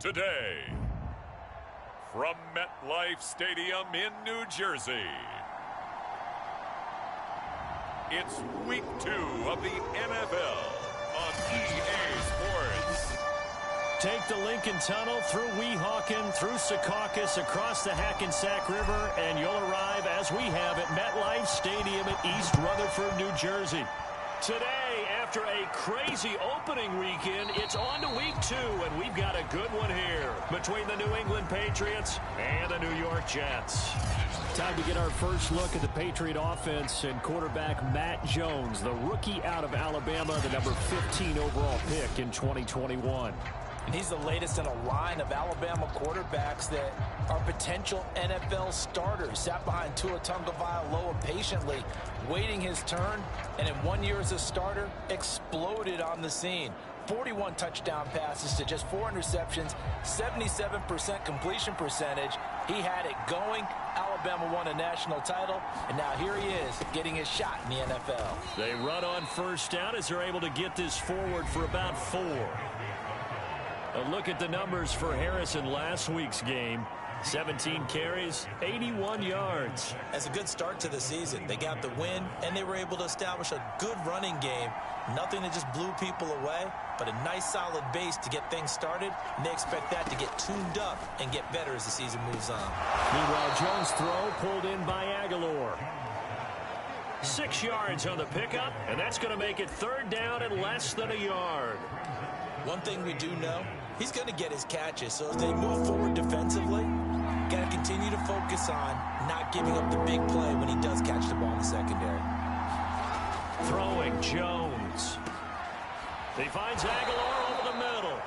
today, from MetLife Stadium in New Jersey, it's Week 2 of the NFL on EA Sports. Take the Lincoln Tunnel through Weehawken, through Secaucus, across the Hackensack River, and you'll arrive, as we have, at MetLife Stadium in East Rutherford, New Jersey. Today, after a crazy opening weekend, it's on to Week 2, and we've got a good one here between the New England Patriots and the New York Jets. Time to get our first look at the Patriot offense and quarterback Matt Jones, the rookie out of Alabama, the number 15 overall pick in 2021. And he's the latest in a line of Alabama quarterbacks that are potential NFL starters. Sat behind Tua Tagovailoa patiently, waiting his turn, and in 1 year as a starter, exploded on the scene. 41 touchdown passes to just 4 interceptions, 77% completion percentage. He had it going. Alabama won a national title, and now here he is getting his shot in the NFL. They run on first down as they're able to get this forward for about 4. A look at the numbers for Harris in last week's game. 17 carries, 81 yards. That's a good start to the season. They got the win, and they were able to establish a good running game. Nothing that just blew people away, but a nice solid base to get things started, and they expect that to get tuned up and get better as the season moves on. Meanwhile, Jones' throw pulled in by Aguilar. 6 yards on the pickup, and that's going to make it third down and less than a yard. One thing we do know, he's going to get his catches, so as they move forward defensively, got to continue to focus on not giving up the big play when he does catch the ball in the secondary. Throwing Jones. He finds Aguilar over the middle.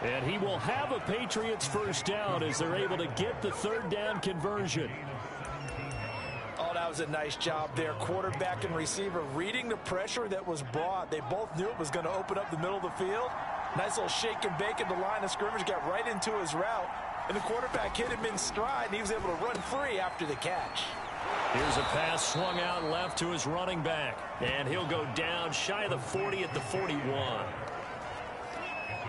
And he will have a Patriots first down as they're able to get the third down conversion. Oh, that was a nice job there. Quarterback and receiver reading the pressure that was brought. They both knew it was going to open up the middle of the field. Nice little shake and bake at the line of scrimmage, got right into his route. And the quarterback hit him in stride, and he was able to run free after the catch. Here's a pass swung out left to his running back. And he'll go down shy of the 40 at the 41.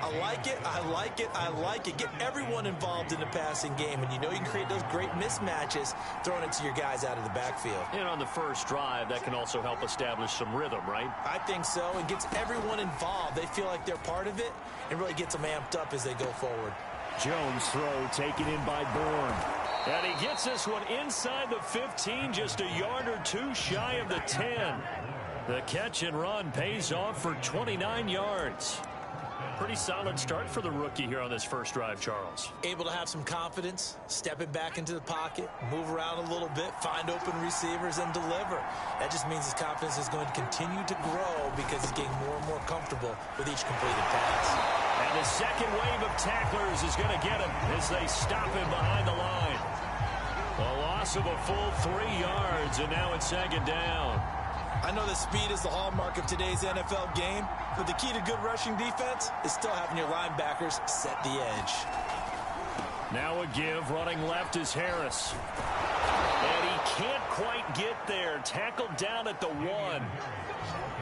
I like it, I like it, I like it. Get everyone involved in the passing game, and you know you can create those great mismatches throwing it to your guys out of the backfield. And on the first drive, that can also help establish some rhythm, right? I think so. It gets everyone involved. They feel like they're part of it and really gets them amped up as they go forward. Jones' throw taken in by Bourne. And he gets this one inside the 15, just a yard or two shy of the 10. The catch and run pays off for 29 yards. Pretty solid start for the rookie here on this first drive, Charles. Able to have some confidence, stepping back into the pocket, move around a little bit, find open receivers, and deliver. That just means his confidence is going to continue to grow because he's getting more and more comfortable with each completed pass. And the second wave of tacklers is going to get him as they stop him behind the line. A loss of a full 3 yards, and now it's second down. I know that speed is the hallmark of today's NFL game, but the key to good rushing defense is still having your linebackers set the edge. Now a give, running left is Harris. And he can't quite get there. Tackled down at the 1.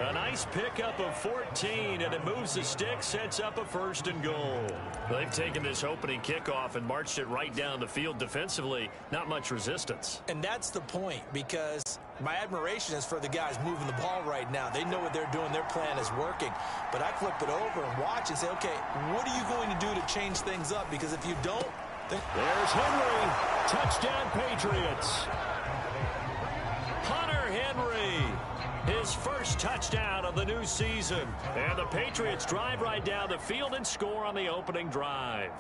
A nice pickup of 14, and it moves the stick, sets up a first and goal. They've taken this opening kickoff and marched it right down the field defensively. Not much resistance. And that's the point, because my admiration is for the guys moving the ball right now. They know what they're doing. Their plan is working. But I flip it over and watch and say, okay, what are you going to do to change things up? Because if you don't... There's Henry. Touchdown, Patriots. Hunter Henry. His first touchdown of the new season. And the Patriots drive right down the field and score on the opening drive.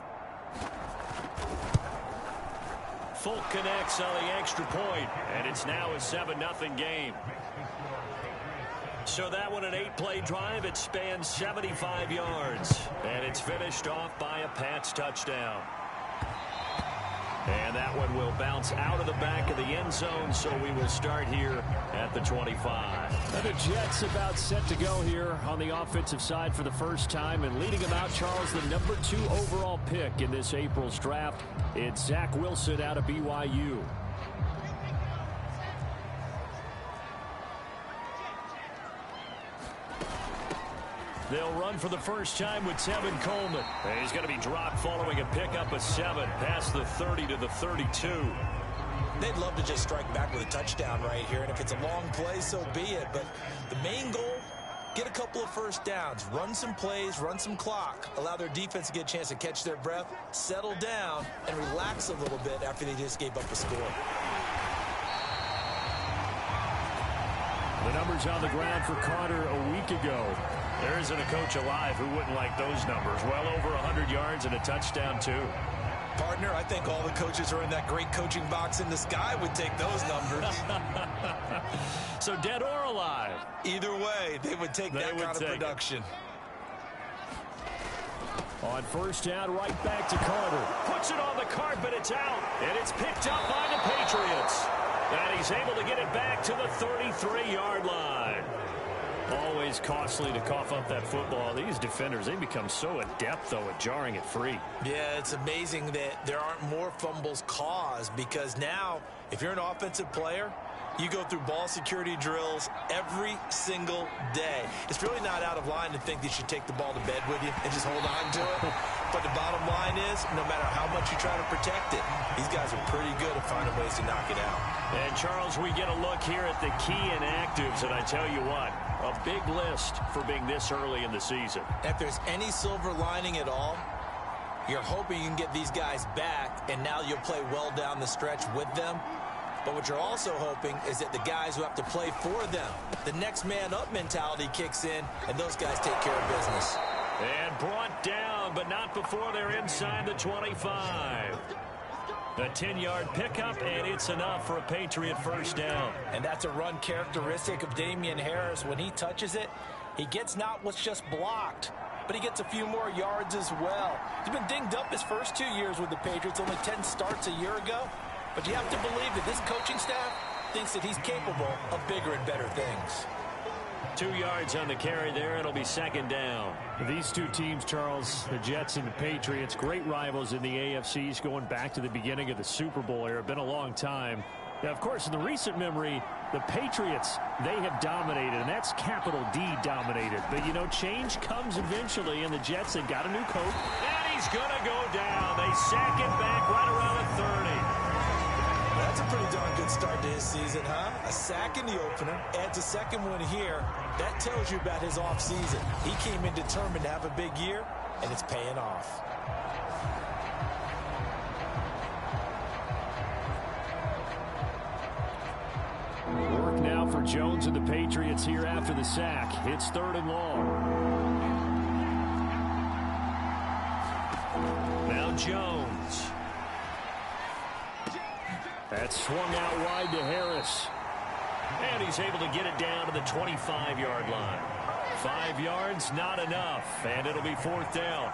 Folk connects on the extra point, and it's now a 7-0 game. So that one, an 8-play drive. It spans 75 yards, and it's finished off by a Pats touchdown. And that one will bounce out of the back of the end zone, so we will start here at the 25. And the Jets about set to go here on the offensive side for the first time, and leading them out, Charles, the number 2 overall pick in this April's draft. It's Zach Wilson out of BYU. They'll run for the first time with Tevin Coleman. And he's going to be dropped following a pickup of 7 past the 30 to the 32. They'd love to just strike back with a touchdown right here, and if it's a long play, so be it. But the main goal, get a couple of first downs, run some plays, run some clock, allow their defense to get a chance to catch their breath, settle down, and relax a little bit after they just gave up a score. The numbers on the ground for Carter a week ago. There isn't a coach alive who wouldn't like those numbers. Well over 100 yards and a touchdown, too. Partner, I think all the coaches who are in that great coaching box in the sky would take those numbers. So dead or alive? Either way, they would take that kind of production. On first down, right back to Carter. Puts it on the carpet, it's out. And it's picked up by the Patriots. And he's able to get it back to the 33-yard line. Always costly to cough up that football. These defenders, they become so adept, though, at jarring it free. Yeah, it's amazing that there aren't more fumbles caused, because now, if you're an offensive player, you go through ball security drills every single day. It's really not out of line to think that you should take the ball to bed with you and just hold on to it. But the bottom line is, no matter how much you try to protect it, these guys are pretty good at finding ways to knock it out. And, Charles, we get a look here at the key inactives, and I tell you what, a big list for being this early in the season. If there's any silver lining at all, you're hoping you can get these guys back, and now you'll play well down the stretch with them. But what you're also hoping is that the guys who have to play for them, the next man up mentality kicks in, and those guys take care of business. And brought down, but not before they're inside the 25. A 10-yard pickup, and it's enough for a Patriot first down. And that's a run characteristic of Damian Harris. When he touches it, he gets not what's just blocked, but he gets a few more yards as well. He's been dinged up his first 2 years with the Patriots, only 10 starts a year ago. But you have to believe that this coaching staff thinks that he's capable of bigger and better things. 2 yards on the carry there. It'll be second down. These two teams, Charles, the Jets and the Patriots, great rivals in the AFCs going back to the beginning of the Super Bowl era. Been a long time. Now, of course, in the recent memory, the Patriots, they have dominated, and that's capital D dominated. But, you know, change comes eventually, and the Jets, they've got a new coach. And he's going to go down. They sack him back right around the 30. That's a pretty darn good start to his season, huh? A sack in the opener, adds a second one here. That tells you about his offseason. He came in determined to have a big year, and it's paying off. Work now for Jones and the Patriots here after the sack. It's 3rd and long. Now Jones. That's swung out wide to Harris. And he's able to get it down to the 25-yard line. 5 yards, not enough. And it'll be 4th down.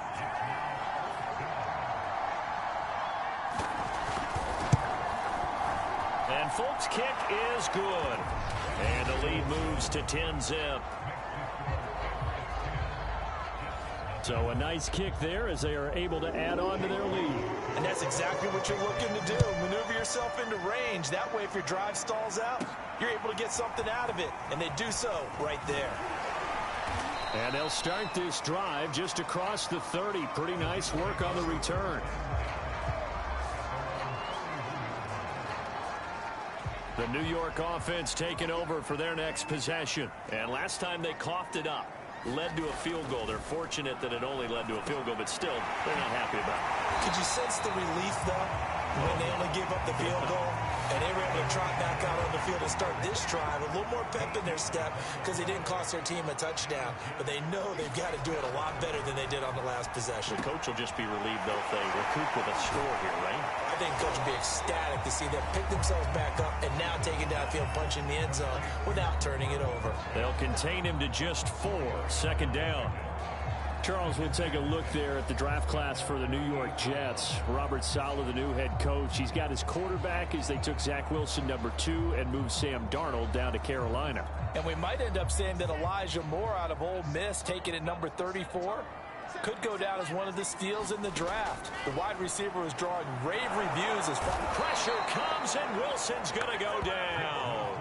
And Folk's kick is good. And the lead moves to 10-zip. So a nice kick there as they are able to add on to their lead. And that's exactly what you're looking to do. Maneuver yourself into range. That way, if your drive stalls out, you're able to get something out of it. And they do so right there. And they'll start this drive just across the 30. Pretty nice work on the return. The New York offense taking over for their next possession. And last time they coughed it up, led to a field goal. They're fortunate that it only led to a field goal, but still, they're not happy about it. Could you sense the relief, though, when they only gave up the field goal? And they were able to trot back out on the field and start this drive. A little more pep in their step because they didn't cost their team a touchdown. But they know they've got to do it a lot better than they did on the last possession. The coach will just be relieved, though, if they recoup with a score here, right? I think coach will be ecstatic to see them pick themselves back up and now take it downfield, punching the end zone without turning it over. They'll contain him to just 4. Second down. Charles, we'll take a look there at the draft class for the New York Jets. Robert Saleh, the new head coach. He's got his quarterback as they took Zach Wilson, number 2, and moved Sam Darnold down to Carolina. And we might end up saying that Elijah Moore out of Ole Miss, taking it number 34, could go down as one of the steals in the draft. The wide receiver is drawing rave reviews as far. Pressure comes, and Wilson's going to go down.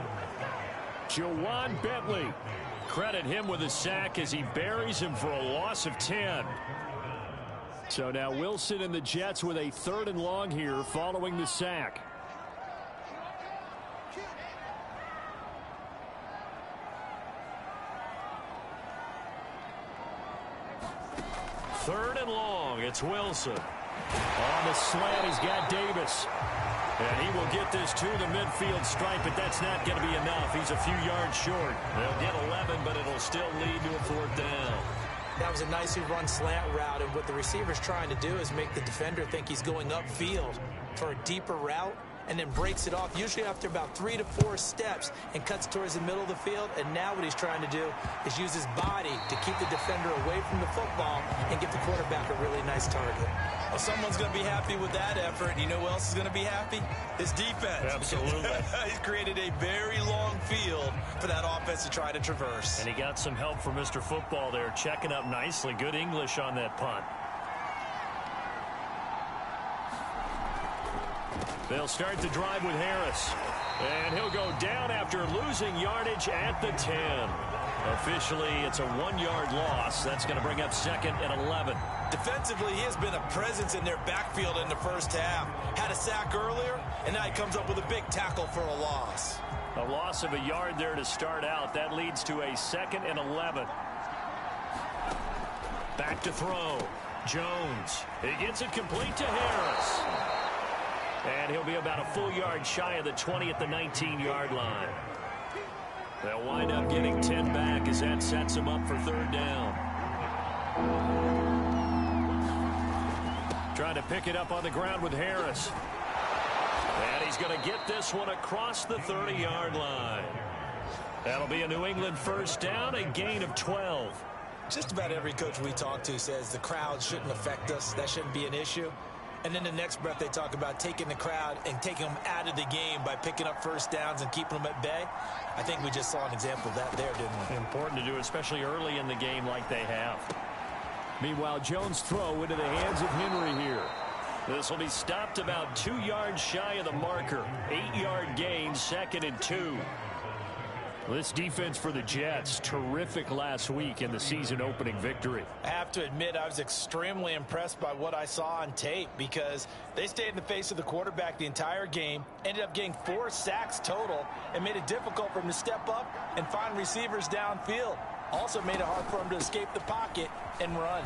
Jawan Bentley credit him with a sack as he buries him for a loss of 10. So now Wilson and the Jets with a 3rd and long here following the sack. Third and long. It's Wilson. On the slant, he's got Davis. And he will get this to the midfield stripe, but that's not going to be enough. He's a few yards short. They'll get 11, but it'll still lead to a 4th down. That was a nicely run slant route, and what the receiver's trying to do is make the defender think he's going upfield for a deeper route, and then breaks it off, usually after about 3 to 4 steps, and cuts towards the middle of the field. And now what he's trying to do is use his body to keep the defender away from the football and give the quarterback a really nice target. Well, someone's going to be happy with that effort. You know who else is going to be happy? His defense. Absolutely. He's created a very long field for that offense to try to traverse. And he got some help from Mr. Football there, checking up nicely. Good English on that punt. They'll start the drive with Harris. And he'll go down after losing yardage at the 10. Officially, it's a 1-yard loss. That's going to bring up 2nd and 11. Defensively, he has been a presence in their backfield in the first half. Had a sack earlier, and now he comes up with a big tackle for a loss. A loss of a yard there to start out. That leads to a 2nd and 11. Back to throw. Jones. He gets it complete to Harris. And he'll be about a full yard shy of the 20 at the 19-yard line. They'll wind up getting 10 back as that sets him up for 3rd down. Trying to pick it up on the ground with Harris. And he's going to get this one across the 30-yard line. That'll be a New England 1st down, a gain of 12. Just about every coach we talk to says the crowd shouldn't affect us. That shouldn't be an issue. And then the next breath they talk about taking the crowd and taking them out of the game by picking up 1st downs and keeping them at bay. I think we just saw an example of that there, didn't we? Important to do, especially early in the game like they have. Meanwhile, Jones' throw into the hands of Henry here. This will be stopped about 2 yards shy of the marker. 8-yard gain, 2nd and 2. This defense for the Jets, terrific last week in the season-opening victory. I have to admit, I was extremely impressed by what I saw on tape because they stayed in the face of the quarterback the entire game, ended up getting 4 sacks total, and made it difficult for him to step up and find receivers downfield. Also made it hard for him to escape the pocket and run.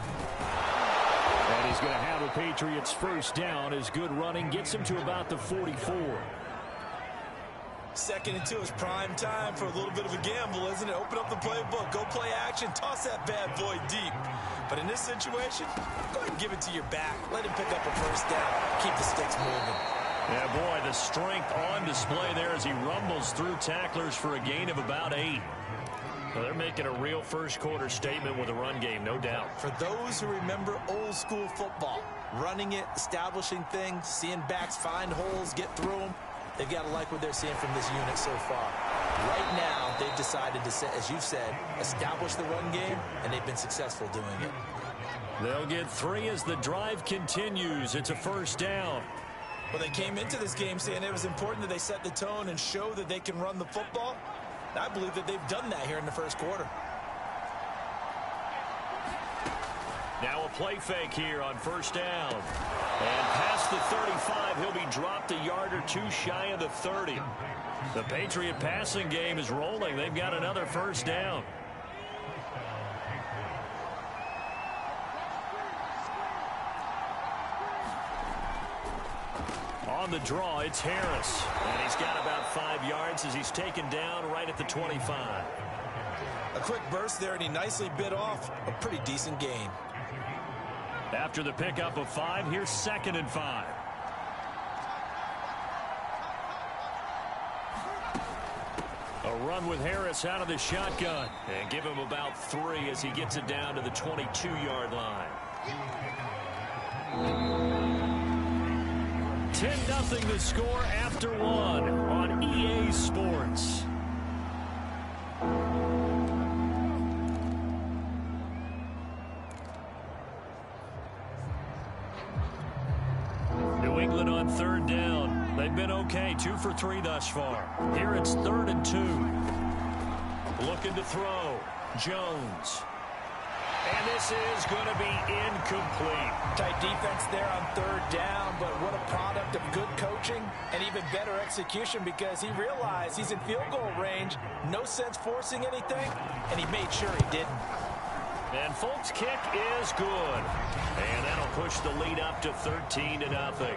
And he's going to have a Patriots 1st down as good running gets him to about the 44. 2nd and 2 is prime time for a little bit of a gamble, isn't it? Open up the playbook, go play action, toss that bad boy deep. But in this situation, go ahead and give it to your back. Let him pick up a 1st down. Keep the sticks moving. Yeah, boy, the strength on display there as he rumbles through tacklers for a gain of about 8. Well, they're making a real first-quarter statement with a run game, no doubt. For those who remember old-school football, running it, establishing things, seeing backs find holes, get through them, they've got to like what they're seeing from this unit so far. Right now, they've decided to, as you said, establish the run game, and they've been successful doing it. They'll get 3 as the drive continues. It's a 1st down. Well, they came into this game saying it was important that they set the tone and show that they can run the football. I believe that they've done that here in the 1st quarter. Now a play fake here on 1st down. And past the 35, he'll be dropped a yard or 2 shy of the 30. The Patriot passing game is rolling. They've got another 1st down. On the draw, it's Harris. And he's got about 5 yards as he's taken down right at the 25. A quick burst there, and he nicely bit off a pretty decent gain. After the pickup of 5, here's 2nd and 5. A run with Harris out of the shotgun. And give him about 3 as he gets it down to the 22-yard line. 10-0 the score after 1 on EA Sports. New England on 3rd down. They've been okay, 2 for 3 thus far. Here it's 3rd and 2. Looking to throw. Jones. And this is going to be incomplete. Tight defense there on third down, but what a product of good coaching and even better execution, because he realized he's in field goal range. No sense forcing anything, and he made sure he didn't. And Folk's kick is good. And that'll push the lead up to 13-0.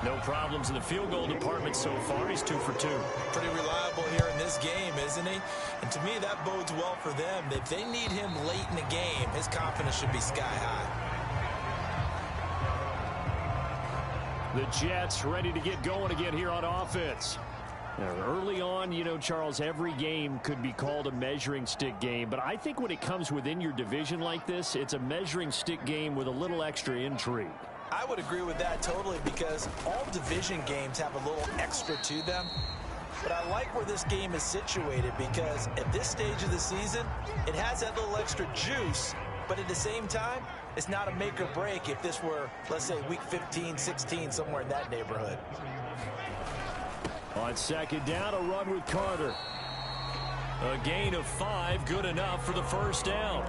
No problems in the field goal department so far. He's 2 for 2. Pretty reliable here in this game, isn't he? And to me, that bodes well for them. If they need him late in the game, his confidence should be sky high. The Jets ready to get going again here on offense. Now, early on, you know, Charles, every game could be called a measuring stick game. But I think when it comes within your division like this, it's a measuring stick game with a little extra intrigue. I would agree with that totally, because all division games have a little extra to them. But I like where this game is situated, because at this stage of the season, it has that little extra juice. But at the same time, it's not a make or break if this were, let's say, week 15, 16, somewhere in that neighborhood. On second down, a run with Carter. A gain of 5, good enough for the first down.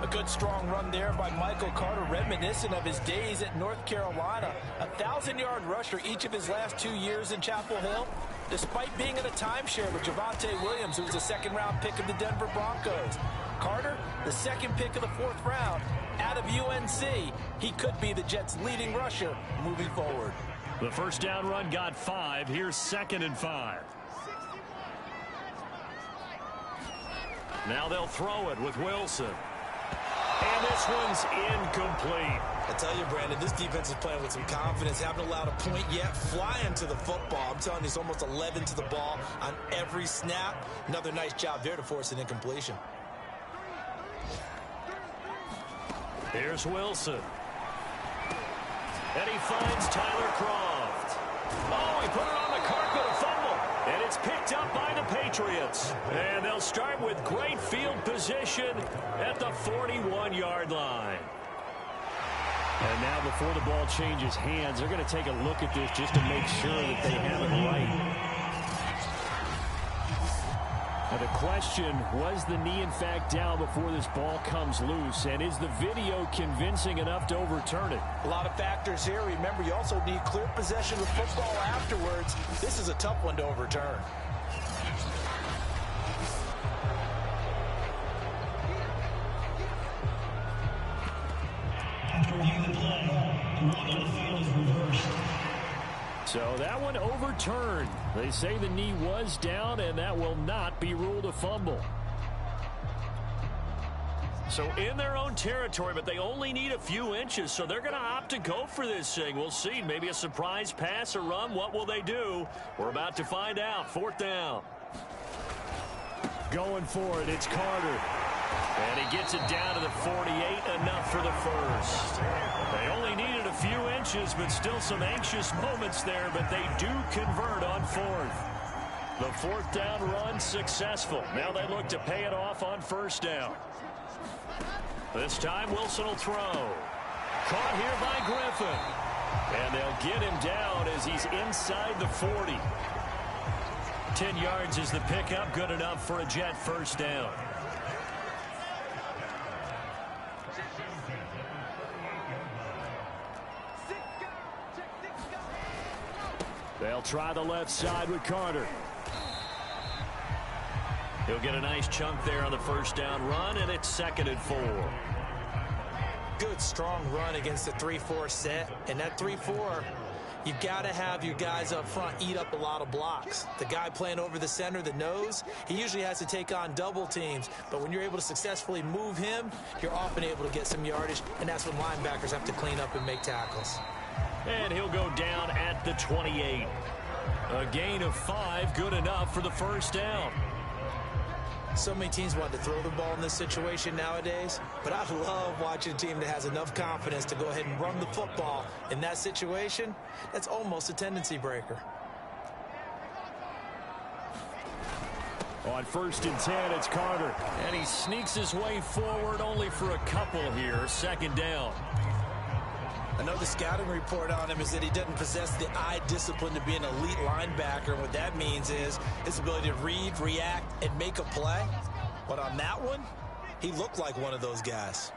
A good strong run there by Michael Carter, reminiscent of his days at North Carolina. A 1,000-yard rusher each of his last 2 years in Chapel Hill, despite being in a timeshare with Javonte Williams, who was a second-round pick of the Denver Broncos. Carter, the second pick of the 4th round, out of UNC. He could be the Jets' leading rusher moving forward. The first down run got 5. Here's 2nd and 5. Now they'll throw it with Wilson. And this one's incomplete. I tell you, Brandon, this defense is playing with some confidence. Haven't allowed a point yet. Flying to the football. I'm telling you, it's almost 11 to the ball on every snap. Another nice job there to force an incompletion. Here's Wilson. And he finds Tyler Kroft. Oh, he put it on the carpet, a fumble. And it's picked up by the Patriots. And they'll start with great field position at the 41-yard line. And now before the ball changes hands, they're going to take a look at this just to make sure that they have it right. Now the question, was the knee in fact down before this ball comes loose? And is the video convincing enough to overturn it? A lot of factors here. Remember, you also need clear possession of the football afterwards. This is a tough one to overturn. So that one overturned. They say the knee was down, and that will not be ruled a fumble. So in their own territory, but they only need a few inches, so they're going to opt to go for this thing. We'll see. Maybe a surprise pass or run. What will they do? We're about to find out. 4th down. Going for it. It's Carter. And he gets it down to the 48, enough for the first. They only needed a few inches, but still some anxious moments there, but they do convert on 4th. The 4th down run successful. Now they look to pay it off on 1st down. This time Wilson will throw. Caught here by Griffin. And they'll get him down as he's inside the 40. 10 yards is the pickup, good enough for a Jet first down. They'll try the left side with Carter. He'll get a nice chunk there on the first down run, and it's 2nd and 4. Good, strong run against the 3-4 set. And that 3-4, you've got to have your guys up front eat up a lot of blocks. The guy playing over the center, the nose, he usually has to take on double teams. But when you're able to successfully move him, you're often able to get some yardage, and that's when linebackers have to clean up and make tackles. And he'll go down at the 28. A gain of 5, good enough for the first down. So many teams want to throw the ball in this situation nowadays, but I love watching a team that has enough confidence to go ahead and run the football. In that situation, that's almost a tendency breaker. On 1st and 10, it's Carter. And he sneaks his way forward only for a couple here. 2nd down. Another scouting report on him is that he doesn't possess the eye discipline to be an elite linebacker. And what that means is his ability to read, react, and make a play. But on that one, he looked like one of those guys.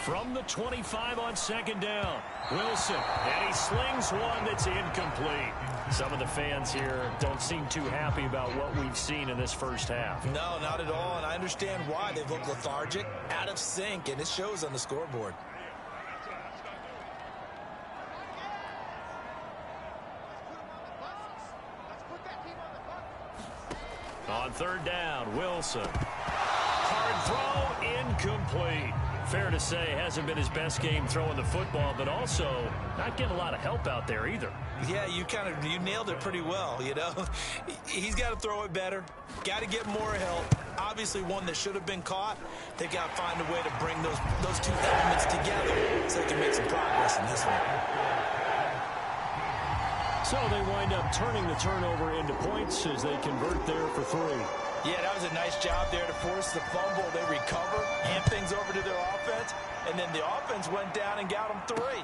From the 25 on second down, Wilson, and he slings one that's incomplete. Some of the fans here don't seem too happy about what we've seen in this first half. No, not at all, and I understand why. They've looked lethargic, out of sync, and it shows on the scoreboard. On third down, Wilson. Hard throw, incomplete. Fair to say, hasn't been his best game throwing the football, but also not getting a lot of help out there either. Yeah, you nailed it pretty well, you know. He's got to throw it better, got to get more help. Obviously one that should have been caught. They got to find a way to bring those two elements together so they can make some progress in this one. So they wind up turning the turnover into points as they convert there for 3. Yeah, that was a nice job there to force the fumble. They recover, hand things over to their offense, and then the offense went down and got them 3.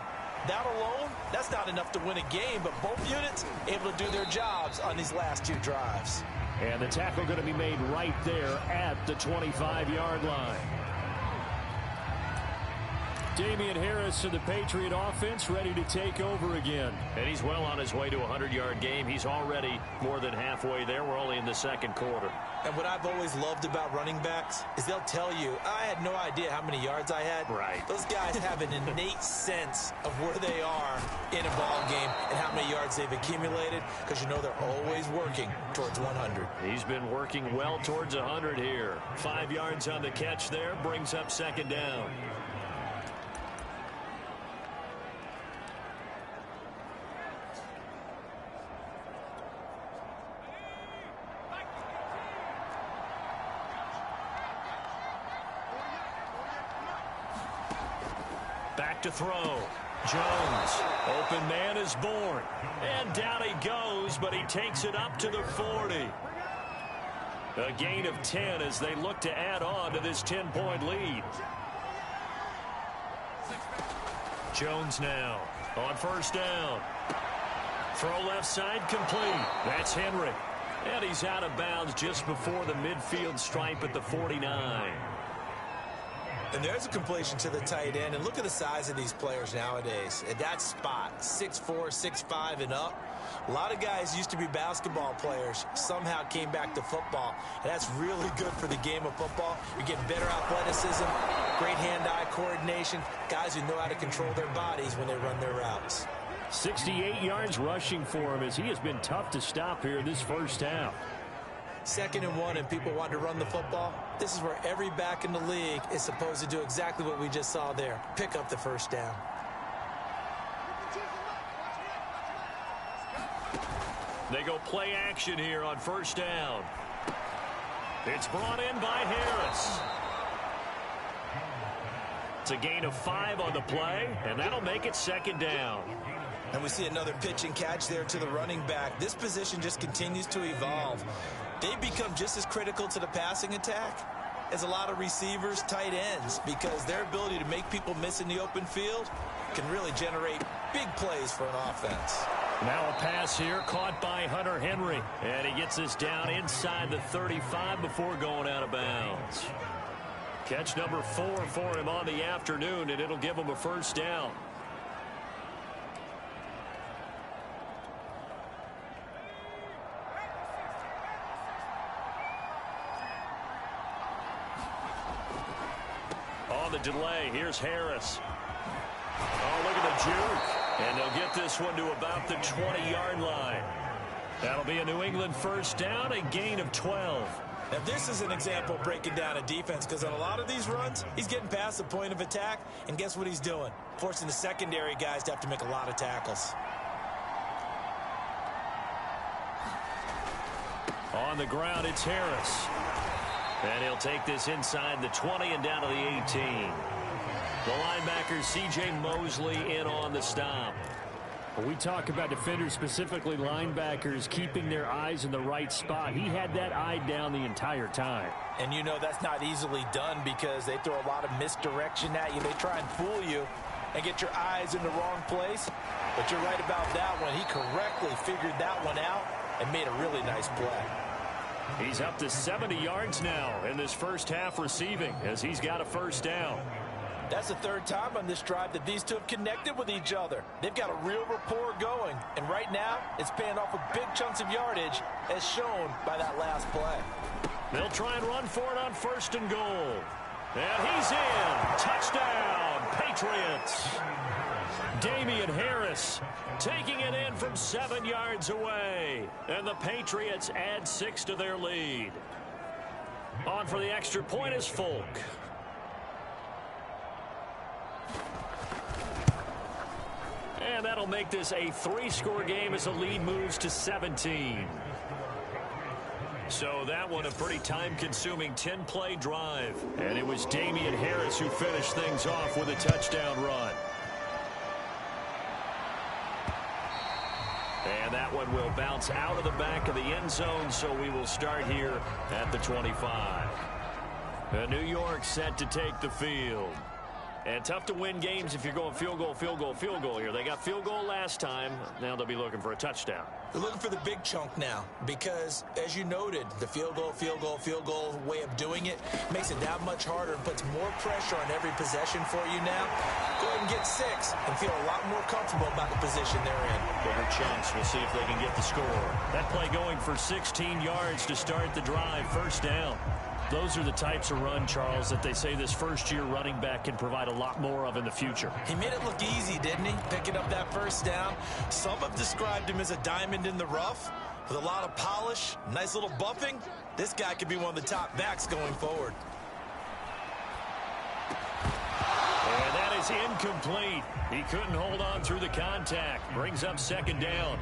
That alone, that's not enough to win a game, but both units able to do their jobs on these last 2 drives. And the tackle going to be made right there at the 25-yard line. Damian Harris and the Patriot offense ready to take over again. And he's well on his way to a 100-yard game. He's already more than halfway there. We're only in the second quarter. And what I've always loved about running backs is they'll tell you, I had no idea how many yards I had. Right. Those guys have an innate sense of where they are in a ball game and how many yards they've accumulated, because you know they're always working towards 100. He's been working well towards 100 here. 5 yards on the catch there, brings up second down. Back to throw. Jones. Open man is born. And down he goes, but he takes it up to the 40. A gain of 10 as they look to add on to this 10-point lead. Jones now on first down. Throw left side complete. That's Henry. And he's out of bounds just before the midfield stripe at the 49. And there's a completion to the tight end. And look at the size of these players nowadays. At that spot, 6'4", 6'5", and up. A lot of guys used to be basketball players, somehow came back to football. And that's really good for the game of football. You're getting better athleticism, great hand-eye coordination, guys who know how to control their bodies when they run their routes. 68 yards rushing for him as he has been tough to stop here this first half. 2nd and 1 and people want to run the football. This is where every back in the league is supposed to do exactly what we just saw there. Pick up the first down. They go play action here on first down. It's brought in by Harris. It's a gain of 5 on the play, and that'll make it second down. And we see another pitch and catch there to the running back. This position just continues to evolve. They become just as critical to the passing attack as a lot of receivers, tight ends, because their ability to make people miss in the open field can really generate big plays for an offense. Now a pass here caught by Hunter Henry. And he gets this down inside the 35 before going out of bounds. Catch number 4 for him on the afternoon, and it'll give him a first down. On the delay, here's Harris. Oh, look at the juke. And they'll get this one to about the 20-yard line. That'll be a New England first down, a gain of 12. Now, this is an example of breaking down a defense, because on a lot of these runs, he's getting past the point of attack, and guess what he's doing? Forcing the secondary guys to have to make a lot of tackles. On the ground, it's Harris. And he'll take this inside the 20 and down to the 18. The linebacker, C.J. Mosley, in on the stop. When we talk about defenders, specifically linebackers, keeping their eyes in the right spot, he had that eye down the entire time. And you know that's not easily done because they throw a lot of misdirection at you. They try and fool you and get your eyes in the wrong place. But you're right about that one. He correctly figured that one out and made a really nice play. He's up to 70 yards now in this first half receiving as he's got a first down. That's the third time on this drive that these two have connected with each other. They've got a real rapport going. And right now, it's paying off with big chunks of yardage as shown by that last play. They'll try and run for it on 1st and goal. And he's in. Touchdown, Patriots. Damian Harris taking it in from 7 yards away. And the Patriots add 6 to their lead. On for the extra point is Folk. And that'll make this a 3-score game as the lead moves to 17. So that one a pretty time-consuming 10-play drive. And it was Damian Harris who finished things off with a touchdown run. And that one will bounce out of the back of the end zone, so we will start here at the 25. New York set to take the field. And tough to win games if you're going field goal, field goal, field goal here. They got field goal last time. Now they'll be looking for a touchdown. They're looking for the big chunk now because, as you noted, the field goal way of doing it makes it that much harder and puts more pressure on every possession for you now. Go ahead and get 6 and feel a lot more comfortable about the position they're in. Bigger chunks. We'll see if they can get the score. That play going for 16 yards to start the drive. First down. Those are the types of run, Charles, that they say this first-year running back can provide a lot more of in the future. He made it look easy, didn't he? Picking up that first down. Some have described him as a diamond in the rough with a lot of polish, nice little buffing. This guy could be one of the top backs going forward. And that is incomplete. He couldn't hold on through the contact. Brings up 2nd down.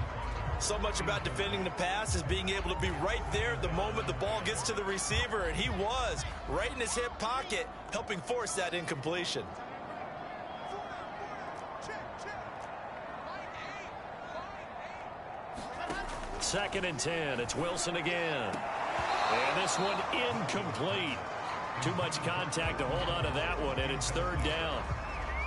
So much about defending the pass is being able to be right there at the moment the ball gets to the receiver, and he was right in his hip pocket, helping force that incompletion. Second and 10. It's Wilson again. And this one incomplete. Too much contact to hold on to that one, and it's 3rd down.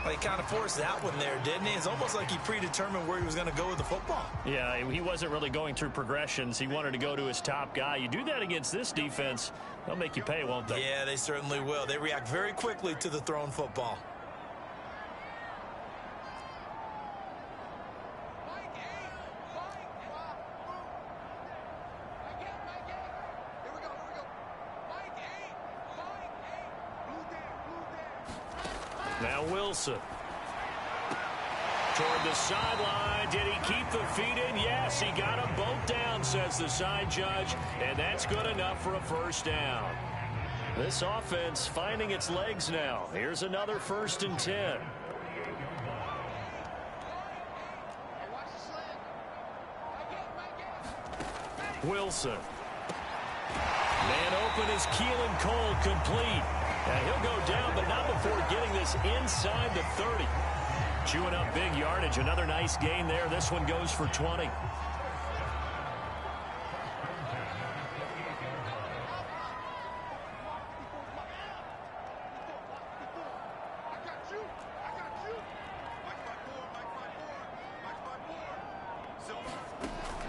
Well, he kind of forced that one there, didn't he? It's almost like he predetermined where he was going to go with the football. Yeah, he wasn't really going through progressions. He wanted to go to his top guy. You do that against this defense, they'll make you pay, won't they? Yeah, they certainly will. They react very quickly to the thrown football. Now Wilson. Toward the sideline. Did he keep the feet in? Yes, he got them both down, says the side judge. And that's good enough for a first down. This offense finding its legs now. Here's another 1st and 10. Wilson. Man open is Keelan Cole, complete. And he'll go down, but not before getting this inside the 30. Chewing up big yardage. Another nice gain there. This one goes for 20.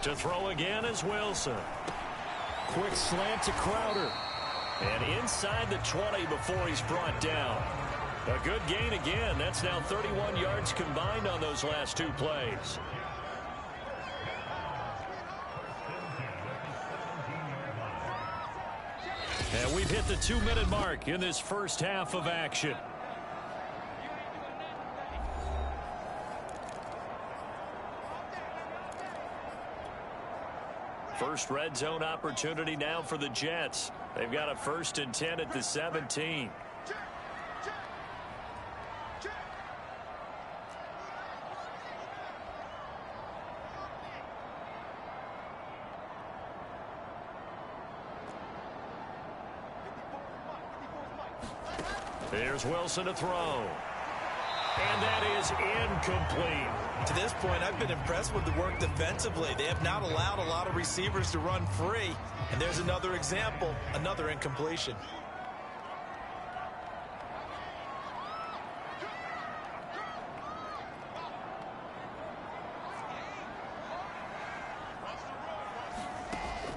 To throw again is Wilson. Quick slant to Crowder. And inside the 20 before he's brought down. A good gain again. That's now 31 yards combined on those last 2 plays. And we've hit the 2-minute mark in this first half of action. First red zone opportunity now for the Jets. They've got a 1st and 10 at the 17. Here's Wilson to throw. And that is incomplete. To this point, I've been impressed with the work defensively. They have not allowed a lot of receivers to run free. And there's another example, another incompletion.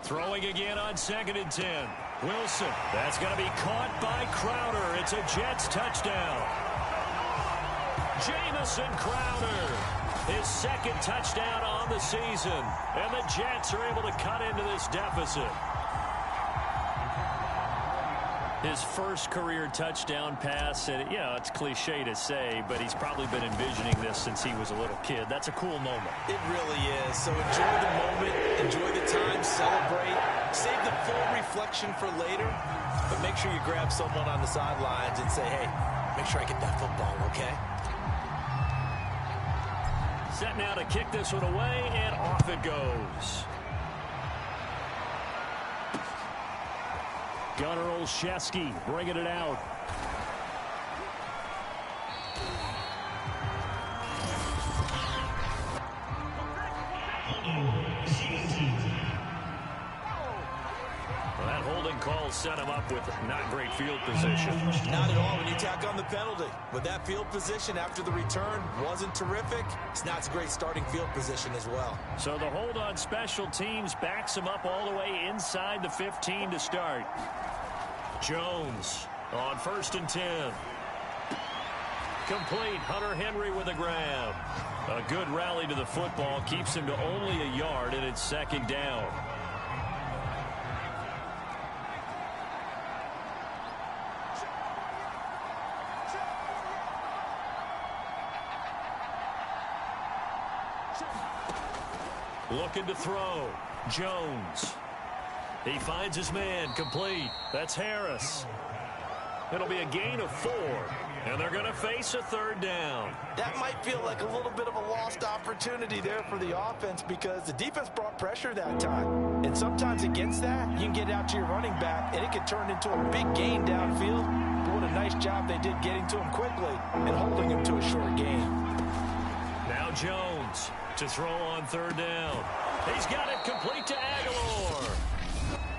Throwing again on 2nd and 10. Wilson. That's going to be caught by Crowder. It's a Jets touchdown. Jamison Crowder. His 2nd touchdown on the season. And the Jets are able to cut into this deficit. His first career touchdown pass, and it's cliche to say, but he's probably been envisioning this since he was a little kid. That's a cool moment. It really is. So enjoy the moment, enjoy the time, celebrate, save the full reflection for later, but make sure you grab someone on the sidelines and say, hey, make sure I get that football, okay? Set now to kick this one away, and off it goes. Gunnar Olszewski bringing it out. Well, that holding call set him up with not great field position. Not at all when you tack on the penalty. But that field position after the return wasn't terrific. It's not a great starting field position as well. So the hold on special teams backs him up all the way inside the 15 to start. Jones on 1st and 10. Complete. Hunter Henry with a grab. A good rally to the football keeps him to only a yard, and it's 2nd down. Looking to throw. Jones. He finds his man. Complete. That's Harris. It'll be a gain of 4. And they're going to face a 3rd down. That might feel like a little bit of a lost opportunity there for the offense because the defense brought pressure that time. And sometimes against that, you can get out to your running back, and it could turn into a big gain downfield. But what a nice job they did getting to him quickly and holding him to a short gain. Now Jones to throw on 3rd down. He's got it complete to Aguilar.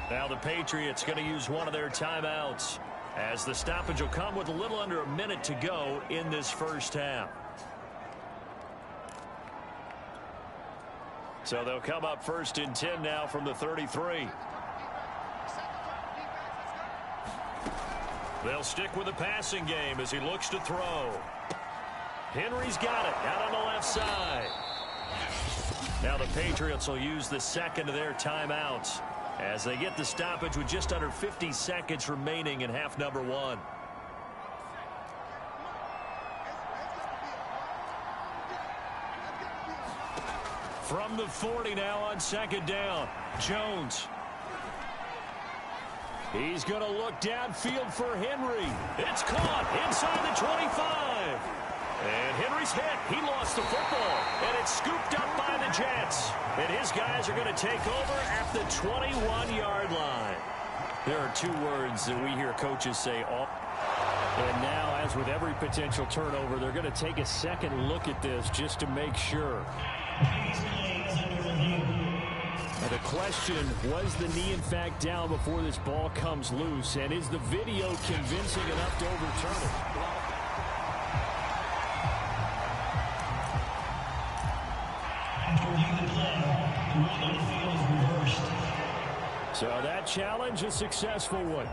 Now the Patriots going to use one of their timeouts as the stoppage will come with a little under a minute to go in this first half. So they'll come up 1st and 10 now from the 33. They'll stick with the passing game as he looks to throw. Henry's got it out on the left side. Now the Patriots will use the 2nd of their timeouts as they get the stoppage with just under 50 seconds remaining in half number 1. From the 40 now on 2nd down. Jones. He's going to look downfield for Henry. It's caught inside the 25. And Henry's hit. He lost the football. And it's scooped up by the Jets. And his guys are going to take over at the 21-yard line. There are 2 words that we hear coaches say all. And now, as with every potential turnover, they're going to take a second look at this just to make sure. Now the question, was the knee in fact down before this ball comes loose? And is the video convincing enough to overturn it? So that challenge, a successful one.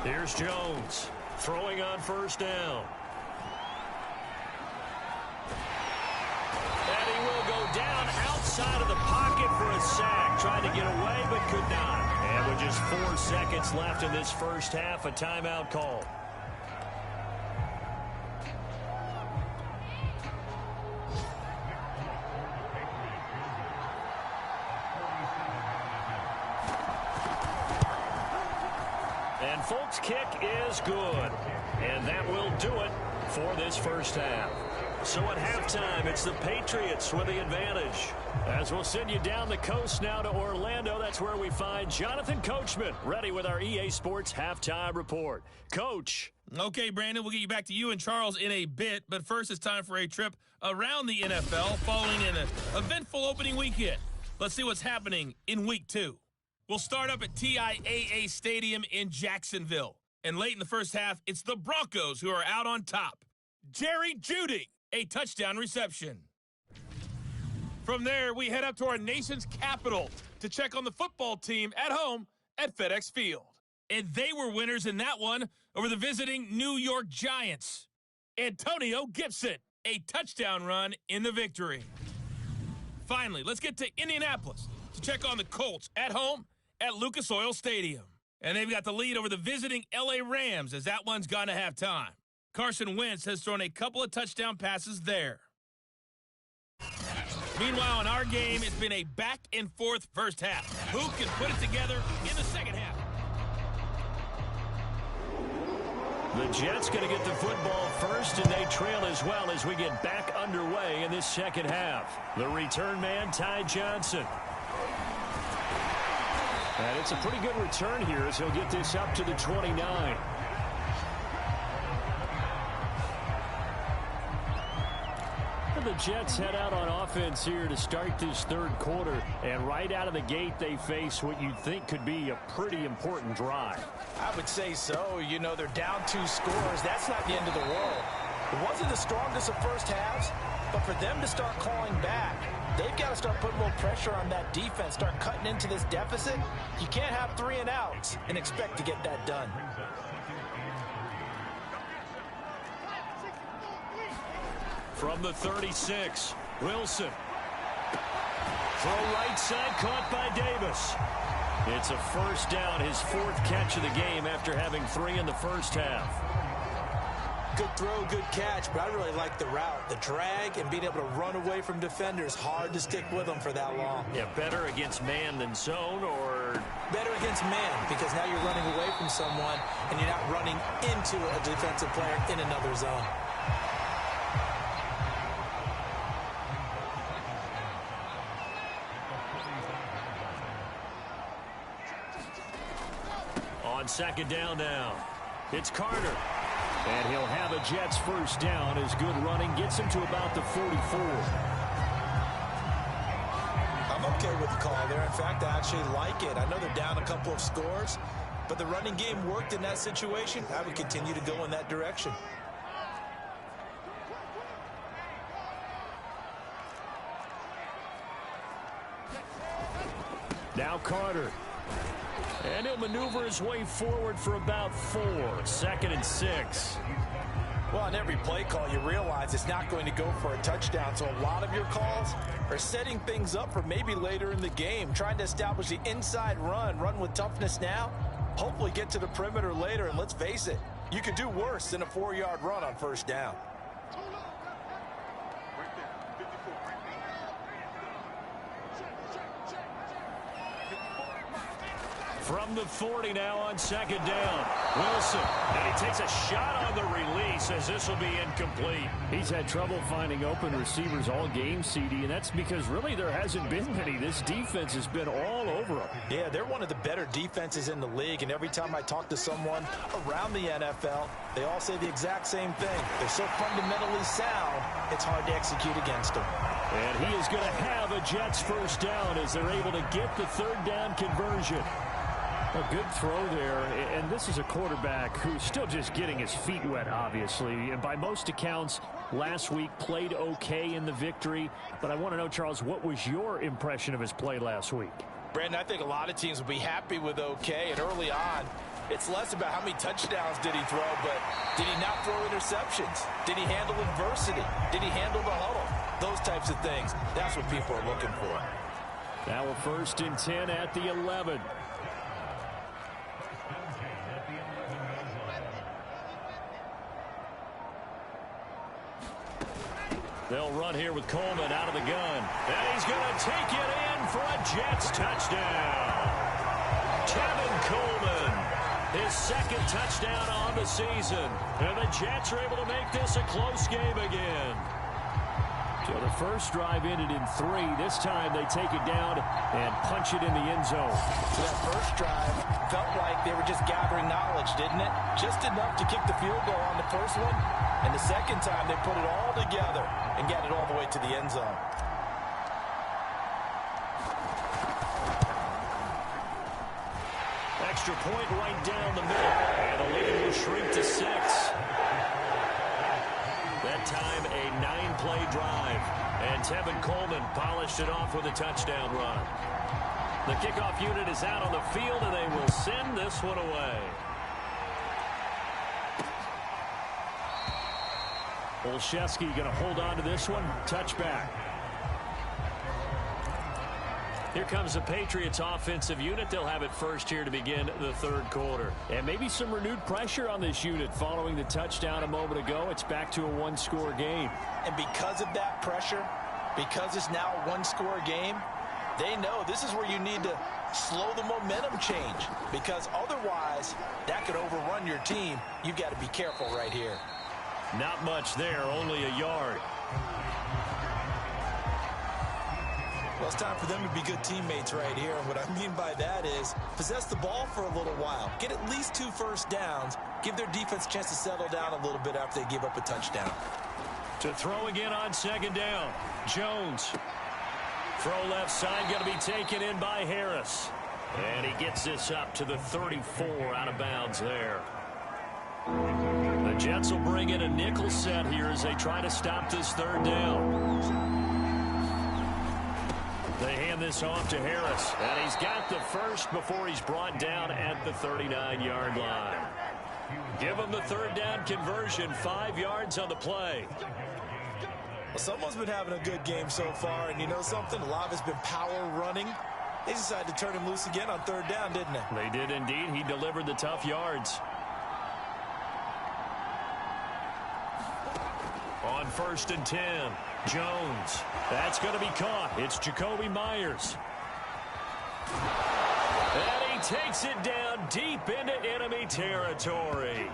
Here's Jones throwing on 1st down. And he will go down outside of the pocket for a sack. Tried to get away but could not. And with just 4 seconds left in this first half, a timeout call. And Folk's kick is good. And that will do it for this first half. So at halftime, it's the Patriots with the advantage. As we'll send you down the coast now to Orlando, that's where we find Jonathan Coachman ready with our EA Sports Halftime Report. Coach, Okay, Brandon, we'll get you back to you and Charles in a bit, but first it's time for a trip around the NFL following an eventful opening weekend. Let's see what's happening in Week 2. We'll start up at TIAA Stadium in Jacksonville. And late in the first half, it's the Broncos who are out on top. Jerry Jeudy, a touchdown reception. From there, we head up to our nation's capital to check on the football team at home at FedEx Field. And they were winners in that one over the visiting New York Giants. Antonio Gibson, a touchdown run in the victory. Finally, let's get to Indianapolis to check on the Colts at home at Lucas Oil Stadium. And they've got the lead over the visiting LA Rams as that one's gone to halftime. Carson Wentz has thrown a couple of touchdown passes there. Meanwhile, in our game, it's been a back-and-forth first half. Who can put it together in the second half? The Jets going to get the football first, and they trail as well as we get back underway in this second half. The return man, Ty Johnson. And it's a pretty good return here as he'll get this up to the 29. The Jets head out on offense here to start this third quarter. And right out of the gate, they face what you'd think could be a pretty important drive. I would say so. You know, they're down 2 scores. That's not the end of the world. It wasn't the strongest of first halves, but for them to start calling back, they've got to start putting a little pressure on that defense, start cutting into this deficit. You can't have 3 and outs and expect to get that done. From the 36, Wilson. Throw right side, caught by Davis. It's a first down, his 4th catch of the game after having 3 in the first half. Good throw, good catch, but I really like the route. The drag and being able to run away from defenders, hard to stick with them for that long. Yeah, better against man than zone, or? Better against man, because now you're running away from someone and you're not running into a defensive player in another zone. On second down now, it's Carter. And he'll have a Jets first down as good running gets him to about the 44. I'm okay with the call there. In fact, I actually like it. I know they're down a couple of scores, but the running game worked in that situation. I would continue to go in that direction. Now Carter. And he'll maneuver his way forward for about 4. 2nd and 6. Well, on every play call, you realize it's not going to go for a touchdown. So a lot of your calls are setting things up for maybe later in the game, trying to establish the inside run with toughness now, hopefully get to the perimeter later. And let's face it, you could do worse than a 4-yard run on first down. From the 40 now on second down. Wilson, and he takes a shot on the release as this will be incomplete. He's had trouble finding open receivers all game, CD, and that's because really there hasn't been many. This defense has been all over them. Yeah, they're one of the better defenses in the league, and every time I talk to someone around the NFL, they all say the exact same thing. They're so fundamentally sound, it's hard to execute against them. And he is going to have a Jets first down as they're able to get the third down conversion. A good throw there, and this is a quarterback who's still just getting his feet wet, obviously. And by most accounts, last week played okay in the victory. But I want to know, Charles, what was your impression of his play last week? Brandon, I think a lot of teams will be happy with okay. And early on, it's less about how many touchdowns did he throw, but did he not throw interceptions? Did he handle adversity? Did he handle the huddle? Those types of things. That's what people are looking for. Now a 1st and 10 at the 11. They'll run here with Coleman out of the gun. And he's going to take it in for a Jets touchdown. Tevin Coleman, his 2nd touchdown on the season. And the Jets are able to make this a close game again. So the first drive ended in 3. This time they take it down and punch it in the end zone. So that first drive felt like they were just gathering knowledge, didn't it? Just enough to kick the field goal on the first one. And the second time they put it all together and got it all the way to the end zone. Extra point right down the middle. And the lead will shrink to 6. That time a 9-play drive. And Tevin Coleman polished it off with a touchdown run. The kickoff unit is out on the field, and they will send this one away. Olszewski going to hold on to this one. Touchback. Here comes the Patriots offensive unit. They'll have it first here to begin the third quarter. And maybe some renewed pressure on this unit following the touchdown a moment ago. It's back to a one-score game. And because of that pressure, because it's now a one-score game, they know this is where you need to slow the momentum change. Because otherwise, that could overrun your team. You've got to be careful right here. Not much there, only a yard. Well, it's time for them to be good teammates right here. And what I mean by that is possess the ball for a little while. Get at least 2 first downs. Give their defense a chance to settle down a little bit after they give up a touchdown. To throw again on second down. Jones. Throw left side going to be taken in by Harris. And he gets this up to the 34 out of bounds there. The Jets will bring in a nickel set here as they try to stop this third down. They hand this off to Harris, and he's got the first before he's brought down at the 39-yard line. Give him the third down conversion, 5 yards on the play. Well, someone's been having a good game so far, and you know something? A lot of it's been power running. They decided to turn him loose again on third down, didn't they? They did indeed. He delivered the tough yards. On 1st and 10, Jones. That's going to be caught. It's Jakobi Meyers. And he takes it down deep into enemy territory.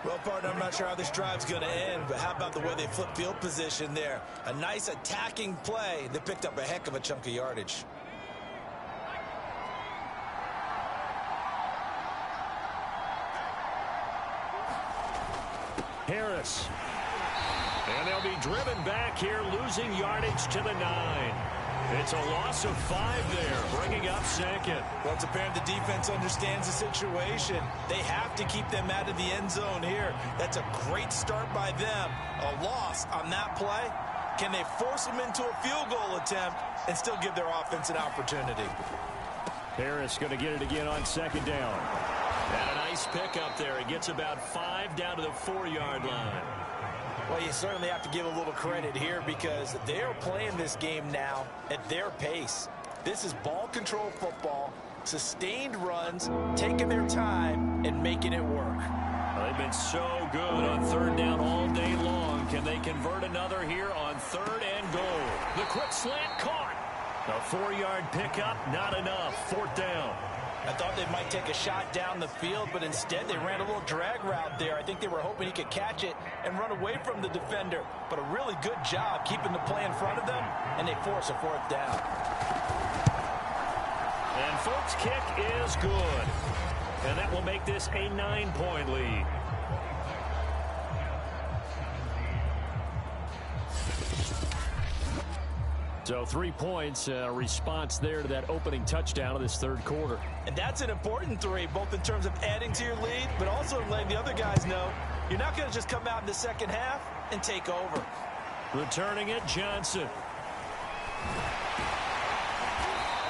Well, partner, I'm not sure how this drive's going to end, but how about the way they flip field position there? A nice attacking play. They picked up a heck of a chunk of yardage. Harris. And they'll be driven back here, losing yardage to the 9. It's a loss of 5 there, bringing up second. Well, it's apparent the defense understands the situation. They have to keep them out of the end zone here. That's a great start by them. A loss on that play. Can they force them into a field goal attempt and still give their offense an opportunity? Harris going to get it again on second down. And a nice pick up there. He gets about 5 down to the 4-yard line. Well, you certainly have to give a little credit here because they're playing this game now at their pace. This is ball control football, sustained runs, taking their time and making it work. They've been so good on third down all day long. Can they convert another here on 3rd and goal? The quick slant caught. A 4-yard pickup, not enough. 4th down. I thought they might take a shot down the field, but instead they ran a little drag route there. I think they were hoping he could catch it and run away from the defender. But a really good job keeping the play in front of them, and they force a 4th down. And Folk's kick is good. And that will make this a 9-point lead. So 3 points, response there to that opening touchdown of this third quarter. And that's an important 3, both in terms of adding to your lead, but also letting the other guys know you're not going to just come out in the second half and take over. Returning it, Johnson.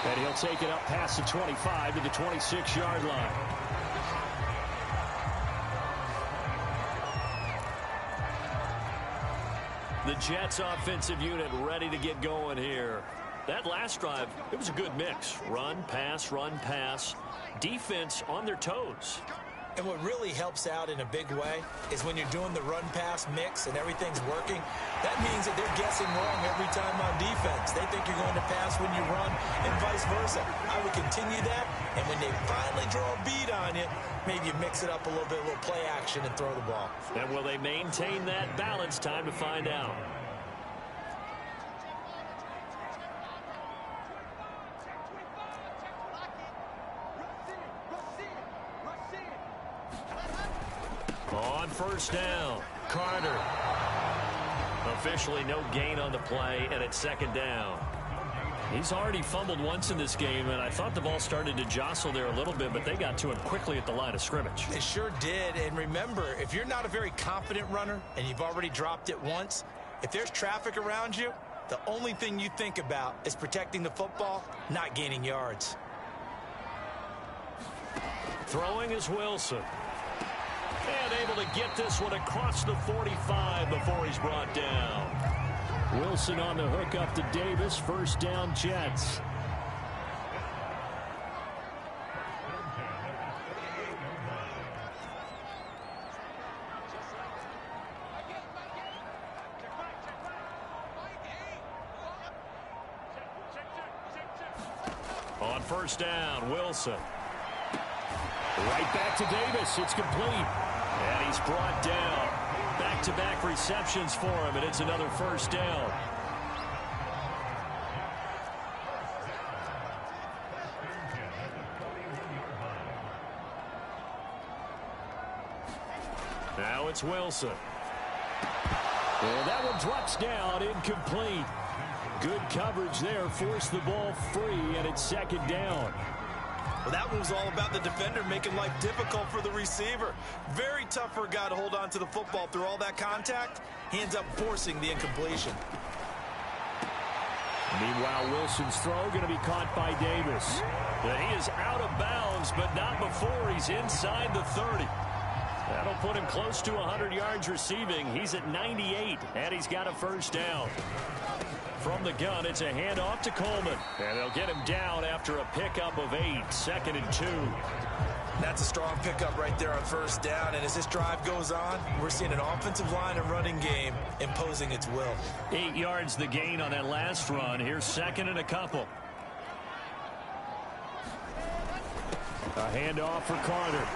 And he'll take it up past the 25 to the 26-yard line. The Jets offensive unit ready to get going here. That last drive, it was a good mix. Run, pass, defense on their toes. And what really helps out in a big way is when you're doing the run-pass mix and everything's working, that means that they're guessing wrong every time on defense. They think you're going to pass when you run and vice versa. I would continue that, and when they finally draw a bead on you, it. Maybe you mix it up a little bit, a little play action, and throw the ball. And will they maintain that balance? Time to find out. On first down, Carter. Officially no gain on the play, and it's second down. He's already fumbled once in this game, and I thought the ball started to jostle there a little bit, but they got to him quickly at the line of scrimmage. It sure did, and remember, if you're not a very confident runner and you've already dropped it once, if there's traffic around you, the only thing you think about is protecting the football, not gaining yards. Throwing is Wilson. And able to get this one across the 45 before he's brought down. Wilson on the hook up to Davis. First down, Jets. On first down, Wilson. Right back to Davis. It's complete. And he's brought down. Back-to-back receptions for him, and it's another first down. Now it's Wilson. And that one drops down, incomplete. Good coverage there, forced the ball free, and it's second down. Well, that one was all about the defender making life difficult for the receiver. Very tough for a guy to hold on to the football through all that contact. He ends up forcing the incompletion. Meanwhile, Wilson's throw going to be caught by Davis. But he is out of bounds, but not before he's inside the 30. That'll put him close to 100 yards receiving. He's at 98, and he's got a first down. From the gun, it's a handoff to Coleman. And they'll get him down after a pickup of 8, 2nd and 2. That's a strong pickup right there on first down. And as this drive goes on, we're seeing an offensive line and running game imposing its will. 8 yards the gain on that last run. Here's 2nd and a couple. A handoff for Carter.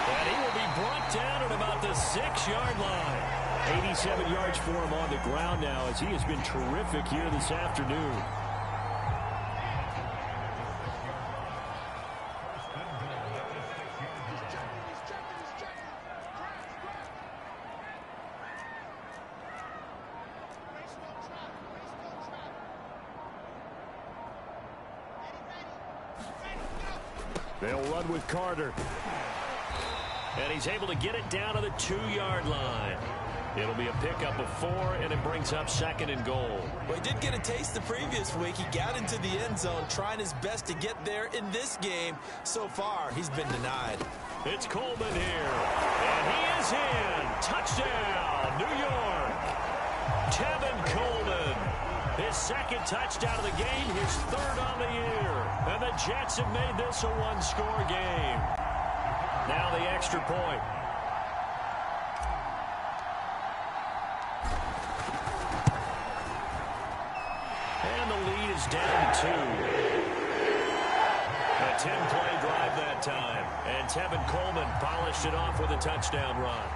And he will be brought down at about the 6-yard line. 87 yards for him on the ground now as he has been terrific here this afternoon. They'll run with Carter. And he's able to get it down to the 2-yard line. It'll be a pickup of 4, and it brings up 2nd and goal. Well, he did get a taste the previous week. He got into the end zone, trying his best to get there in this game. So far, he's been denied. It's Coleman here, and he is in. Touchdown, New York. Tevin Coleman. His 2nd touchdown of the game, his 3rd on the year. And the Jets have made this a 1-score game. Now the extra point. And the lead is down to 2. A 10-play drive that time. And Tevin Coleman polished it off with a touchdown run.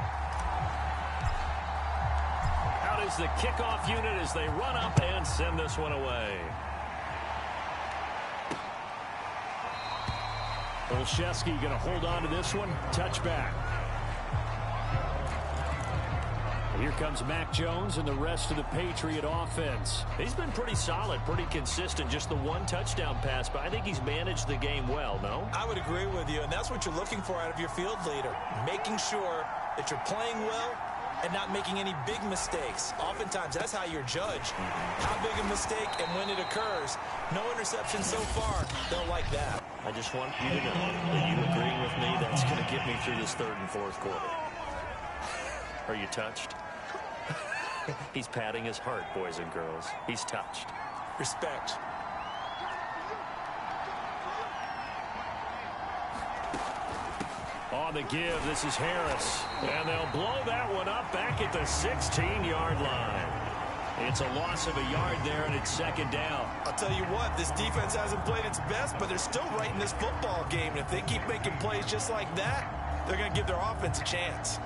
Out is the kickoff unit as they run up and send this one away. Olszewski going to hold on to this one. Touchback. Here comes Mac Jones and the rest of the Patriot offense. He's been pretty solid, pretty consistent. Just the 1 touchdown pass, but I think he's managed the game well, no? I would agree with you, and that's what you're looking for out of your field leader. Making sure that you're playing well and not making any big mistakes. Oftentimes, that's how you're judged. How big a mistake and when it occurs. No interception so far. Don't like that. I just want you to know that you agreeing with me, that's going to get me through this 3rd and 4th quarter. Are you touched? He's patting his heart, boys and girls. He's touched. Respect. On the give, this is Harris. And they'll blow that one up back at the 16-yard line. It's a loss of a yard there, and it's second down. I'll tell you what, this defense hasn't played its best, but they're still right in this football game. And if they keep making plays just like that, they're going to give their offense a chance.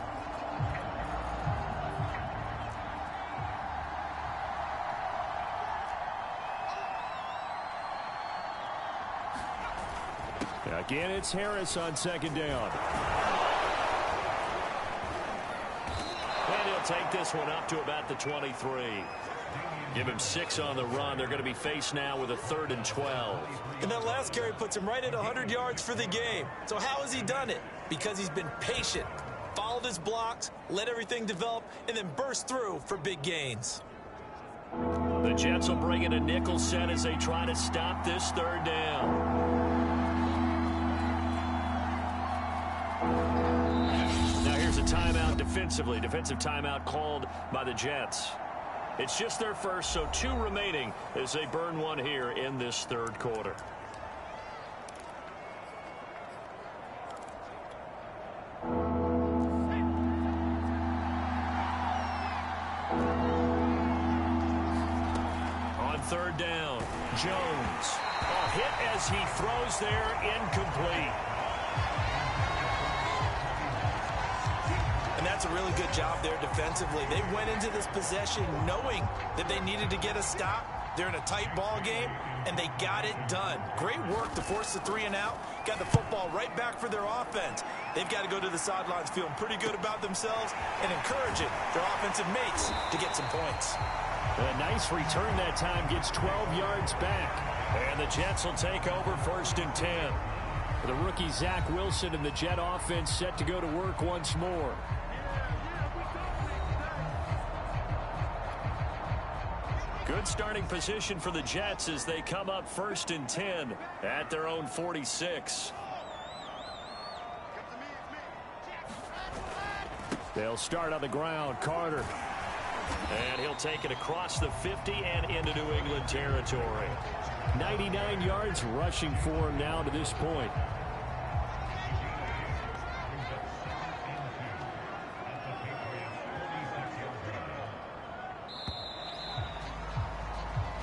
Again, it's Harris on second down. And he'll take this one up to about the 23. Give him 6 on the run. They're going to be faced now with a 3rd and 12. And that last carry puts him right at 100 yards for the game. So how has he done it? Because he's been patient, followed his blocks, let everything develop, and then burst through for big gains. The Jets will bring in a nickel set as they try to stop this 3rd down. Now here's a timeout defensively. Defensive timeout called by the Jets. It's just their first, so 2 remaining as they burn one here in this 3rd quarter. On 3rd down, Jones. A hit as he throws there, incomplete. And that's a really good job there defensively. They went into this possession knowing that they needed to get a stop. They're in a tight ball game, and they got it done. Great work to force the 3 and out. Got the football right back for their offense. They've got to go to the sidelines feeling pretty good about themselves and encouraging their offensive mates to get some points. A nice return that time, gets 12 yards back. And the Jets will take over 1st and 10. The rookie Zach Wilson and the Jet offense set to go to work once more. Good starting position for the Jets as they come up 1st and 10 at their own 46. They'll start on the ground. Carter. And he'll take it across the 50 and into New England territory. 99 yards rushing for him now to this point.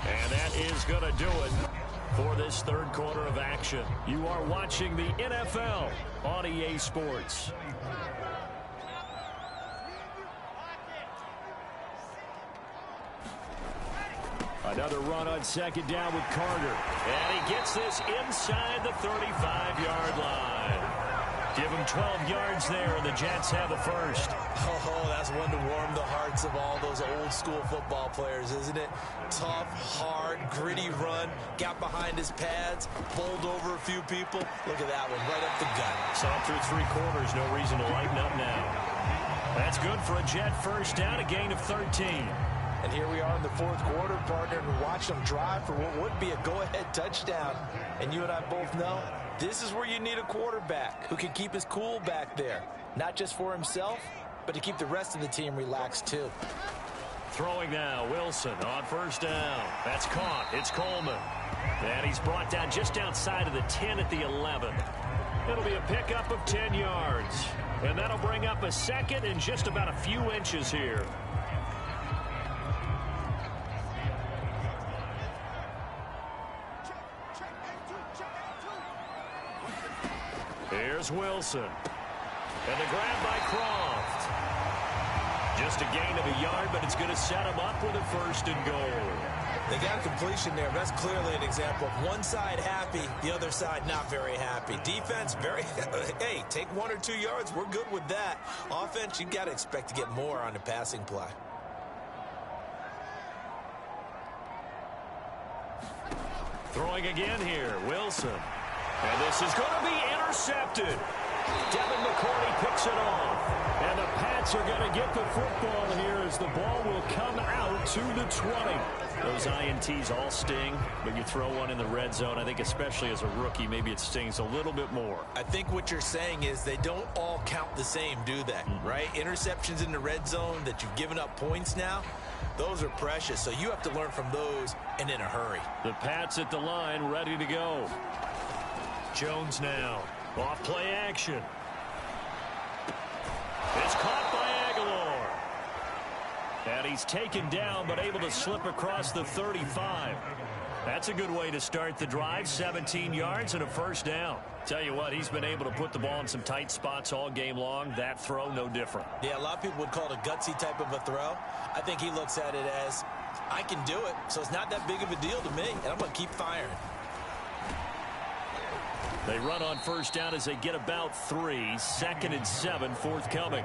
And that is going to do it for this 3rd quarter of action. You are watching the NFL on EA Sports. Another run on 2nd down with Carter. And he gets this inside the 35-yard line. Give him 12 yards there, and the Jets have the 1st. Oh, that's one to warm the hearts of all those old-school football players, isn't it? Tough, hard, gritty run. Got behind his pads, bowled over a few people. Look at that one, right up the gut. Saw it through 3 quarters. No reason to lighten up now. That's good for a Jet 1st down, a gain of 13. And here we are in the 4th quarter, partner, and watch them drive for what would be a go-ahead touchdown. And you and I both know this is where you need a quarterback who can keep his cool back there. Not just for himself, but to keep the rest of the team relaxed, too. Throwing now, Wilson on 1st down. That's caught. It's Coleman. And he's brought down just outside of the 10 at the 11. It'll be a pickup of 10 yards. And that'll bring up a 2nd and just about a few inches here. Here's Wilson. And the grab by Croft. Just a gain of a yard, but it's going to set him up with a 1st and goal. They got a completion there. That's clearly an example of one side happy, the other side not very happy. Defense, very, hey, take 1 or 2 yards. We're good with that. Offense, you've got to expect to get more on the passing play. Throwing again here, Wilson. And this is going to be intercepted. Devin McCourty picks it off. And the Pats are going to get the football here as the ball will come out to the 20. Those INTs all sting, but you throw one in the red zone. I think especially as a rookie, maybe it stings a little bit more. I think what you're saying is they don't all count the same, do they? Right? Interceptions in the red zone that you've given up points now, those are precious. So you have to learn from those and in a hurry. The Pats at the line ready to go. Jones now. Off play action. It's caught by Aguilar. And he's taken down but able to slip across the 35. That's a good way to start the drive. 17 yards and a first down. Tell you what, he's been able to put the ball in some tight spots all game long. That throw, no different. Yeah, a lot of people would call it a gutsy type of a throw. I think he looks at it as, I can do it, so it's not that big of a deal to me, and I'm going to keep firing. They run on first down as they get about 3. 2nd and 7 forthcoming.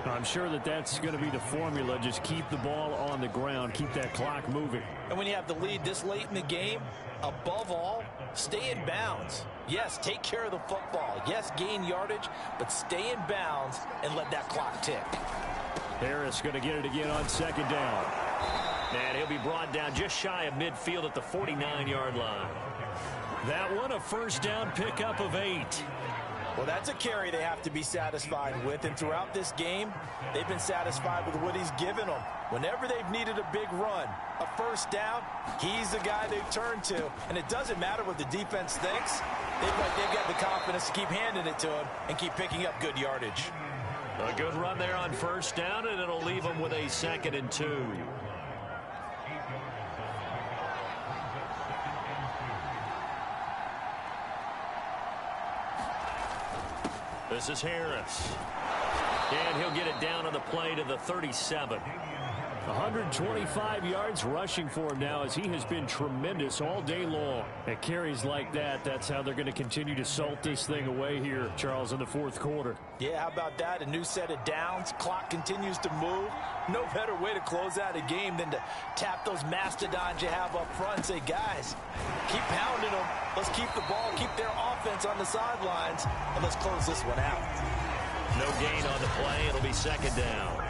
I'm sure that's going to be the formula. Just keep the ball on the ground. Keep that clock moving. And when you have the lead this late in the game, above all, stay in bounds. Yes, take care of the football. Yes, gain yardage, but stay in bounds and let that clock tick. Harris going to get it again on 2nd down. And he'll be brought down just shy of midfield at the 49-yard line. That one a first down pickup of 8. Well, that's a carry they have to be satisfied with, and throughout this game, they've been satisfied with what he's given them. Whenever they've needed a big run, a first down, he's the guy they've turned to, and it doesn't matter what the defense thinks. They've got the confidence to keep handing it to him and keep picking up good yardage. A good run there on first down, and it'll leave them with a 2nd and 2. This is Harris. And he'll get it down on the play to the 37. 125 yards rushing for him now as he has been tremendous all day long. At carries like that, that's how they're going to continue to salt this thing away here, Charles, in the 4th quarter. Yeah, how about that? A new set of downs. Clock continues to move. No better way to close out a game than to tap those mastodons you have up front and say, guys, keep pounding them. Let's keep the ball, keep their offense on the sidelines, and let's close this one out. No gain on the play. It'll be 2nd down.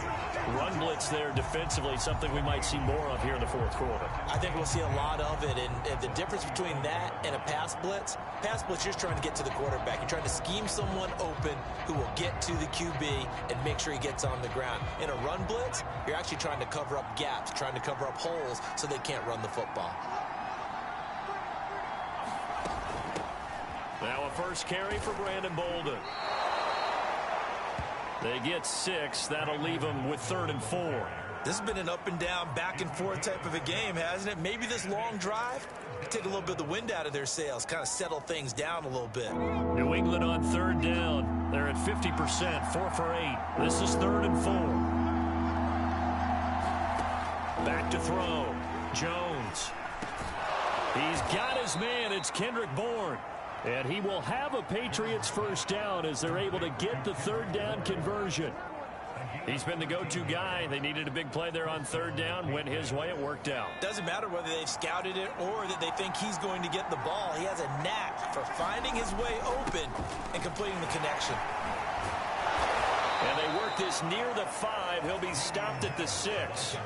Run blitz there defensively, something we might see more of here in the 4th quarter. I think we'll see a lot of it, and the difference between that and a pass blitz, you're just trying to get to the quarterback. You're trying to scheme someone open who will get to the QB and make sure he gets on the ground. In a run blitz, you're actually trying to cover up gaps, trying to cover up holes so they can't run the football. Now a first carry for Brandon Bolden. They get 6. That'll leave them with 3rd and 4. This has been an up and down, back and forth type of a game, hasn't it? Maybe this long drive take a little bit of the wind out of their sails, kind of settle things down a little bit. New England on 3rd down. They're at 50%, 4 for 8. This is 3rd and 4. Back to throw. Jones. He's got his man. It's Kendrick Bourne. And he will have a Patriots first down as they're able to get the 3rd down conversion. He's been the go-to guy. They needed a big play there on 3rd down. Went his way. It worked out. Doesn't matter whether they've scouted it or that they think he's going to get the ball. He has a knack for finding his way open and completing the connection. And they work this near the 5. He'll be stopped at the 6.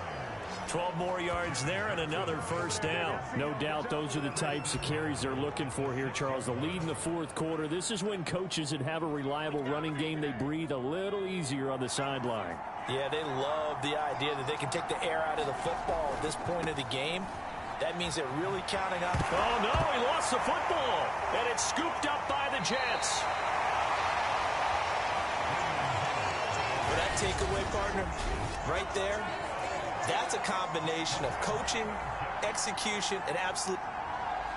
12 more yards there and another first down. No doubt those are the types of carries they're looking for here, Charles. The lead in the 4th quarter. This is when coaches that have a reliable running game, they breathe a little easier on the sideline. Yeah, they love the idea that they can take the air out of the football at this point of the game. That means they're really counting on. Oh, no, he lost the football. And it's scooped up by the Jets. For that takeaway, partner, right there, that's a combination of coaching, execution, and absolute.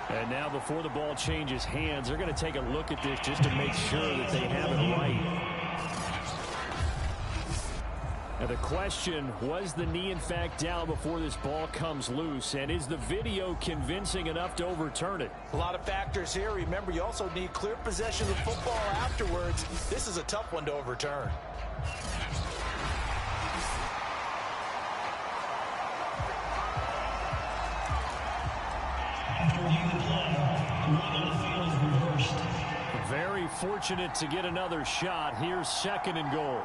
And now before the ball changes hands, they're going to take a look at this just to make sure that they have it right. Now the question, was the knee in fact down before this ball comes loose? And is the video convincing enough to overturn it? A lot of factors here. Remember, you also need clear possession of the football afterwards. This is a tough one to overturn. Very fortunate to get another shot. Here's 2nd and goal.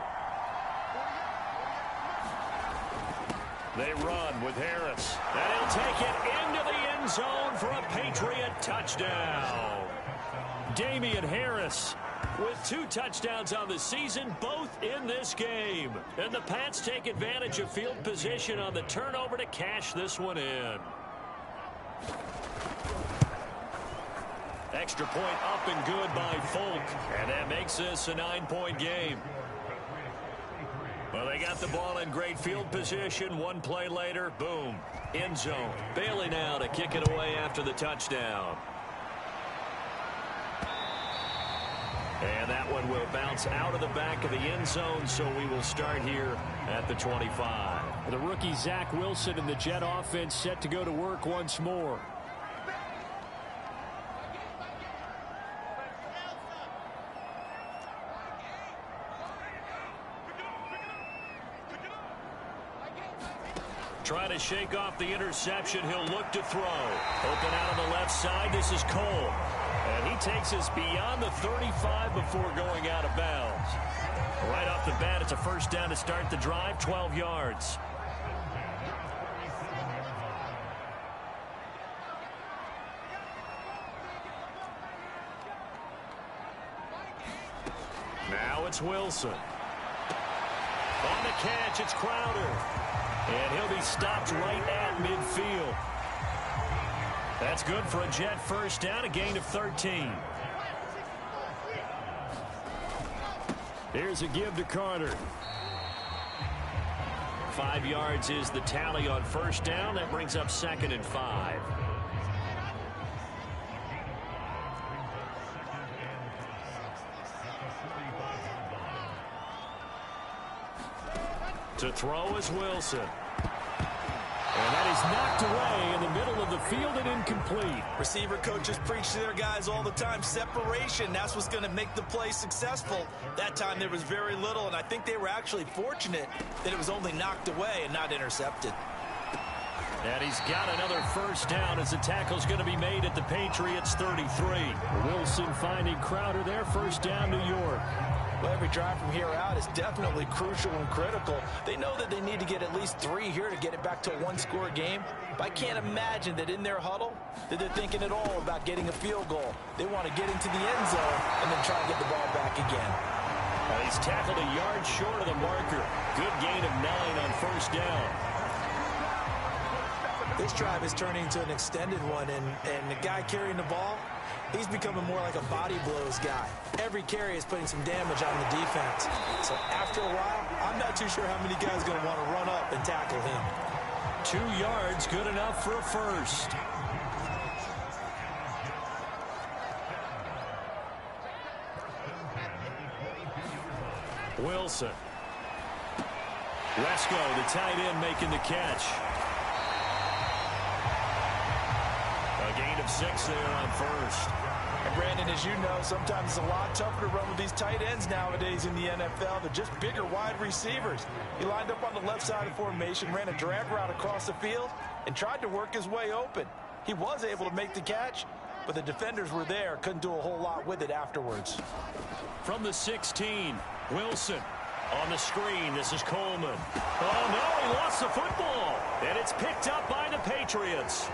They run with Harris. And he'll take it into the end zone for a Patriot touchdown. Damian Harris with 2 touchdowns on the season, both in this game. And the Pats take advantage of field position on the turnover to cash this one in. Extra point up and good by Folk. And that makes this a 9-point game. Well, they got the ball in great field position. One play later, boom, end zone. Bailey now to kick it away after the touchdown. And that one will bounce out of the back of the end zone, so we will start here at the 25. The rookie Zach Wilson and the Jet offense set to go to work once more. Trying to shake off the interception. He'll look to throw. Open out on the left side. This is Cole. And he takes us beyond the 35 before going out of bounds. Right off the bat, it's a first down to start the drive, 12 yards. Now it's Wilson. On the catch, it's Crowder. And he'll be stopped right at midfield. That's good for a Jet first down, a gain of 13. Here's a give to Carter. 5 yards is the tally on first down. That brings up 2nd and 5. To throw is Wilson. And that is knocked away in the middle of the field and incomplete. Receiver coaches preach to their guys all the time. Separation, that's what's going to make the play successful. That time there was very little, and I think they were actually fortunate that it was only knocked away and not intercepted. And he's got another first down as the tackle's going to be made at the Patriots 33. Wilson finding Crowder there, first down New York. Well, every drive from here out is definitely crucial and critical. They know that they need to get at least 3 here to get it back to a one-score game. But I can't imagine that in their huddle that they're thinking at all about getting a field goal. They want to get into the end zone and then try to get the ball back again. He's tackled a yard short of the marker. Good gain of 9 on first down. This drive is turning to an extended one, and the guy carrying the ball, he's becoming more like a body blows guy. Every carry is putting some damage on the defense. So after a while, I'm not too sure how many guys are going to want to run up and tackle him. 2 yards, good enough for a first. Wilson. Wesco, the tight end, making the catch. A gain of 6 there on first. And Brandon, as you know, sometimes it's a lot tougher to run with these tight ends nowadays in the NFL. They're just bigger wide receivers. He lined up on the left side of formation, ran a drag route across the field, and tried to work his way open. He was able to make the catch, but the defenders were there, couldn't do a whole lot with it afterwards. From the 16, Wilson on the screen. This is Coleman. Oh, no, he lost the football. And it's picked up by the Patriots.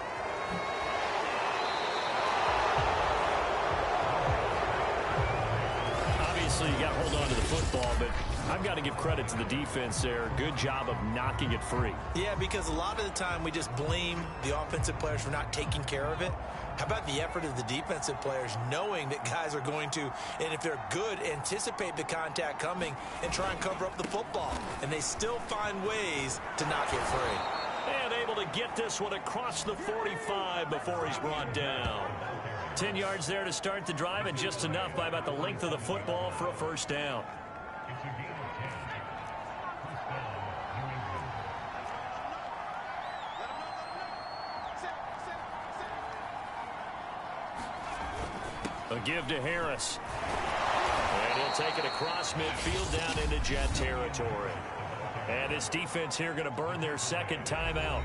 Obviously, you got to hold on to the football, but I've got to give credit to the defense there. Good job of knocking it free. Yeah, because a lot of the time we just blame the offensive players for not taking care of it. How about the effort of the defensive players knowing that guys are going to, and if they're good, anticipate the contact coming and try and cover up the football. And they still find ways to knock it free. And able to get this one across the 45 before he's brought down. 10 yards there to start the drive, and just enough by about the length of the football for a first down. A give to Harris. And he'll take it across midfield down into Jet territory. And this defense here going to burn their second timeout.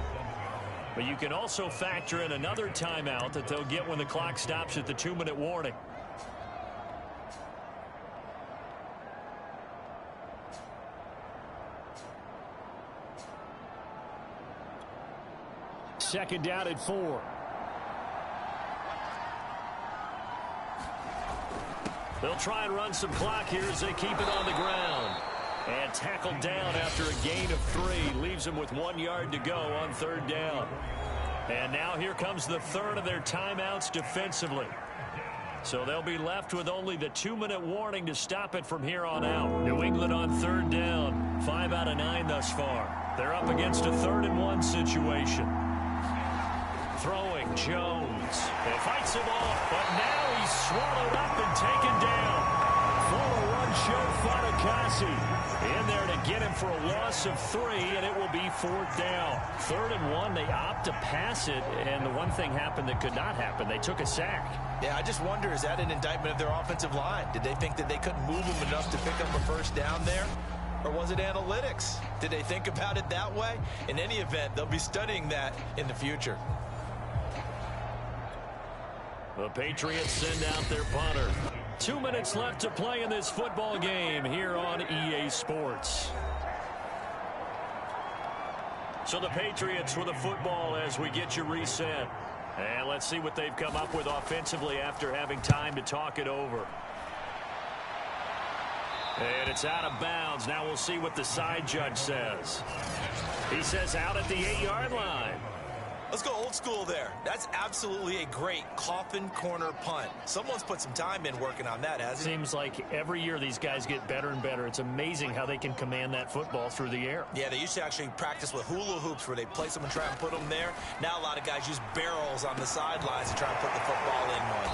But you can also factor in another timeout that they'll get when the clock stops at the 2-minute warning. Second down at 4. They'll try and run some clock here as they keep it on the ground. And tackled down after a gain of 3. Leaves them with 1 yard to go on third down. And now here comes the third of their timeouts defensively. So they'll be left with only the 2-minute warning to stop it from here on out. New England on third down 5 out of 9 thus far. They're up against a 3rd and 1 situation. Throwing, Jones. He fights him off, but now he's swallowed up and taken down. Full run show, Fatukasi in there to get him for a loss of 3, and it will be 4th down. 3rd and 1, they opt to pass it, and the one thing happened that could not happen. They took a sack. Yeah, I just wonder, is that an indictment of their offensive line? Did they think that they couldn't move them enough to pick up a first down there? Or was it analytics? Did they think about it that way? In any event, they'll be studying that in the future. The Patriots send out their punter. 2 minutes left to play in this football game here on EA Sports. So the Patriots with the football as we get you reset. And let's see what they've come up with offensively after having time to talk it over. And it's out of bounds. Now we'll see what the side judge says. He says out at the 8-yard line. Let's go old school there. That's absolutely a great coffin corner punt. Someone's put some time in working on that, hasn't he? Seems like every year these guys get better and better. It's amazing how they can command that football through the air. Yeah, they used to actually practice with hula hoops where they place them and try and put them there. Now a lot of guys use barrels on the sidelines to try and put the football in one.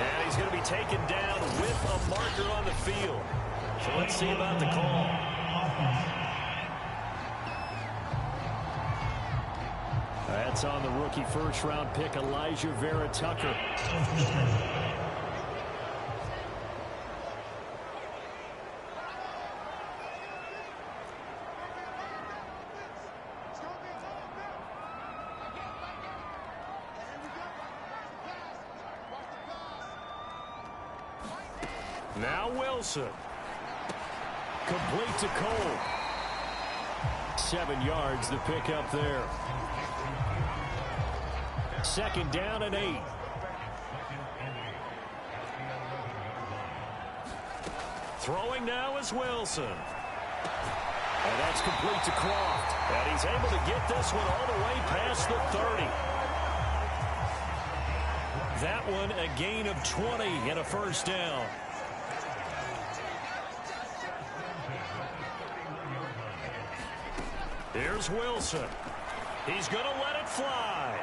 And he's going to be taken down with a marker on the field. So let's see about the call. That's on the rookie first-round pick, Elijah Vera Tucker. Now Wilson. Complete to Cole. 7 yards, the pick up there. 2nd down and 8. Throwing now is Wilson. And that's complete to Croft. And he's able to get this one all the way past the 30. That one a gain of 20 and a first down. Here's Wilson. He's going to let it fly.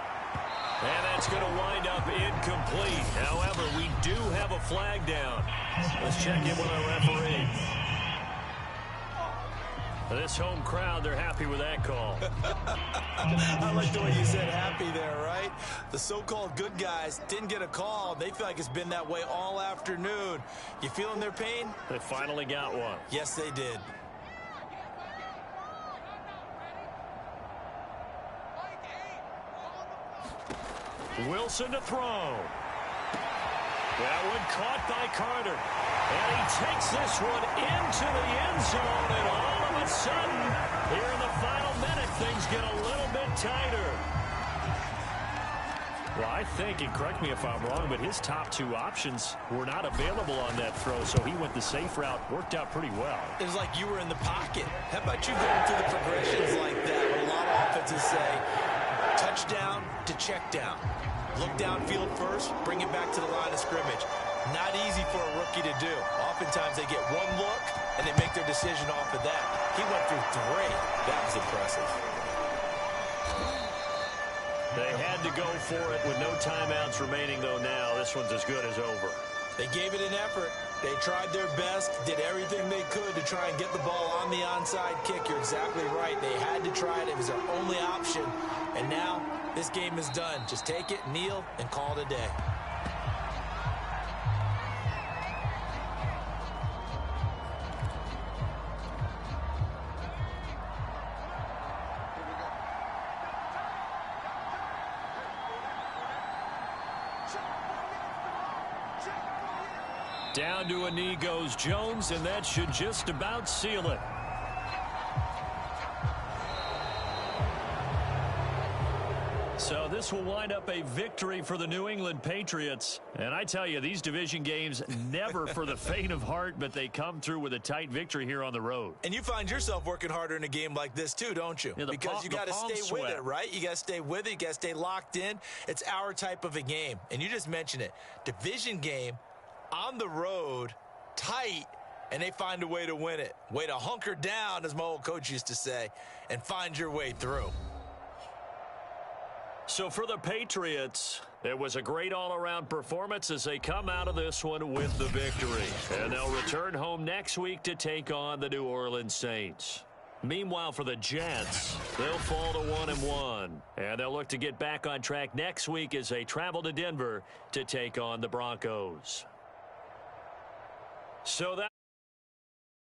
And that's going to wind up incomplete. However, we do have a flag down. Let's check in with our referee. This home crowd, they're happy with that call. I like the way you said happy there, right? The so-called good guys didn't get a call. They feel like it's been that way all afternoon. You feeling their pain? They finally got one. Yes, they did. Wilson to throw. That one caught by Carter. And he takes this one into the end zone. And all of a sudden, here in the final minute, things get a little bit tighter. Well, I think, and correct me if I'm wrong, but his top 2 options were not available on that throw, so he went the safe route. Worked out pretty well. It was like you were in the pocket. How about you going through the progressions like that? What a lot of offenses say, touchdown to check down. Look downfield first, bring it back to the line of scrimmage. Not easy for a rookie to do. Oftentimes they get one look and they make their decision off of that. He went through 3. That was impressive. They had to go for it with no timeouts remaining, though now this one's as good as over. They gave it an effort. They tried their best, did everything they could to try and get the ball on the onside kick. You're exactly right. They had to try it. It was their only option. And now this game is done. Just take it, kneel, and call it a day. Down to a knee goes Jones, and that should just about seal it. So this will wind up a victory for the New England Patriots. And I tell you, these division games, never for the faint of heart, but they come through with a tight victory here on the road. And you find yourself working harder in a game like this too, don't you? Yeah, because you got to stay with it, right? You got to stay with it. You got to stay locked in. It's our type of a game. And you just mentioned it. Division game, on the road, tight. and they find a way to win it. Way to hunker down, as my old coach used to say, and find your way through. So for the Patriots, it was a great all-around performance as they come out of this one with the victory. And they'll return home next week to take on the New Orleans Saints. Meanwhile, for the Jets, they'll fall to 1-1. And they'll look to get back on track next week as they travel to Denver to take on the Broncos. So that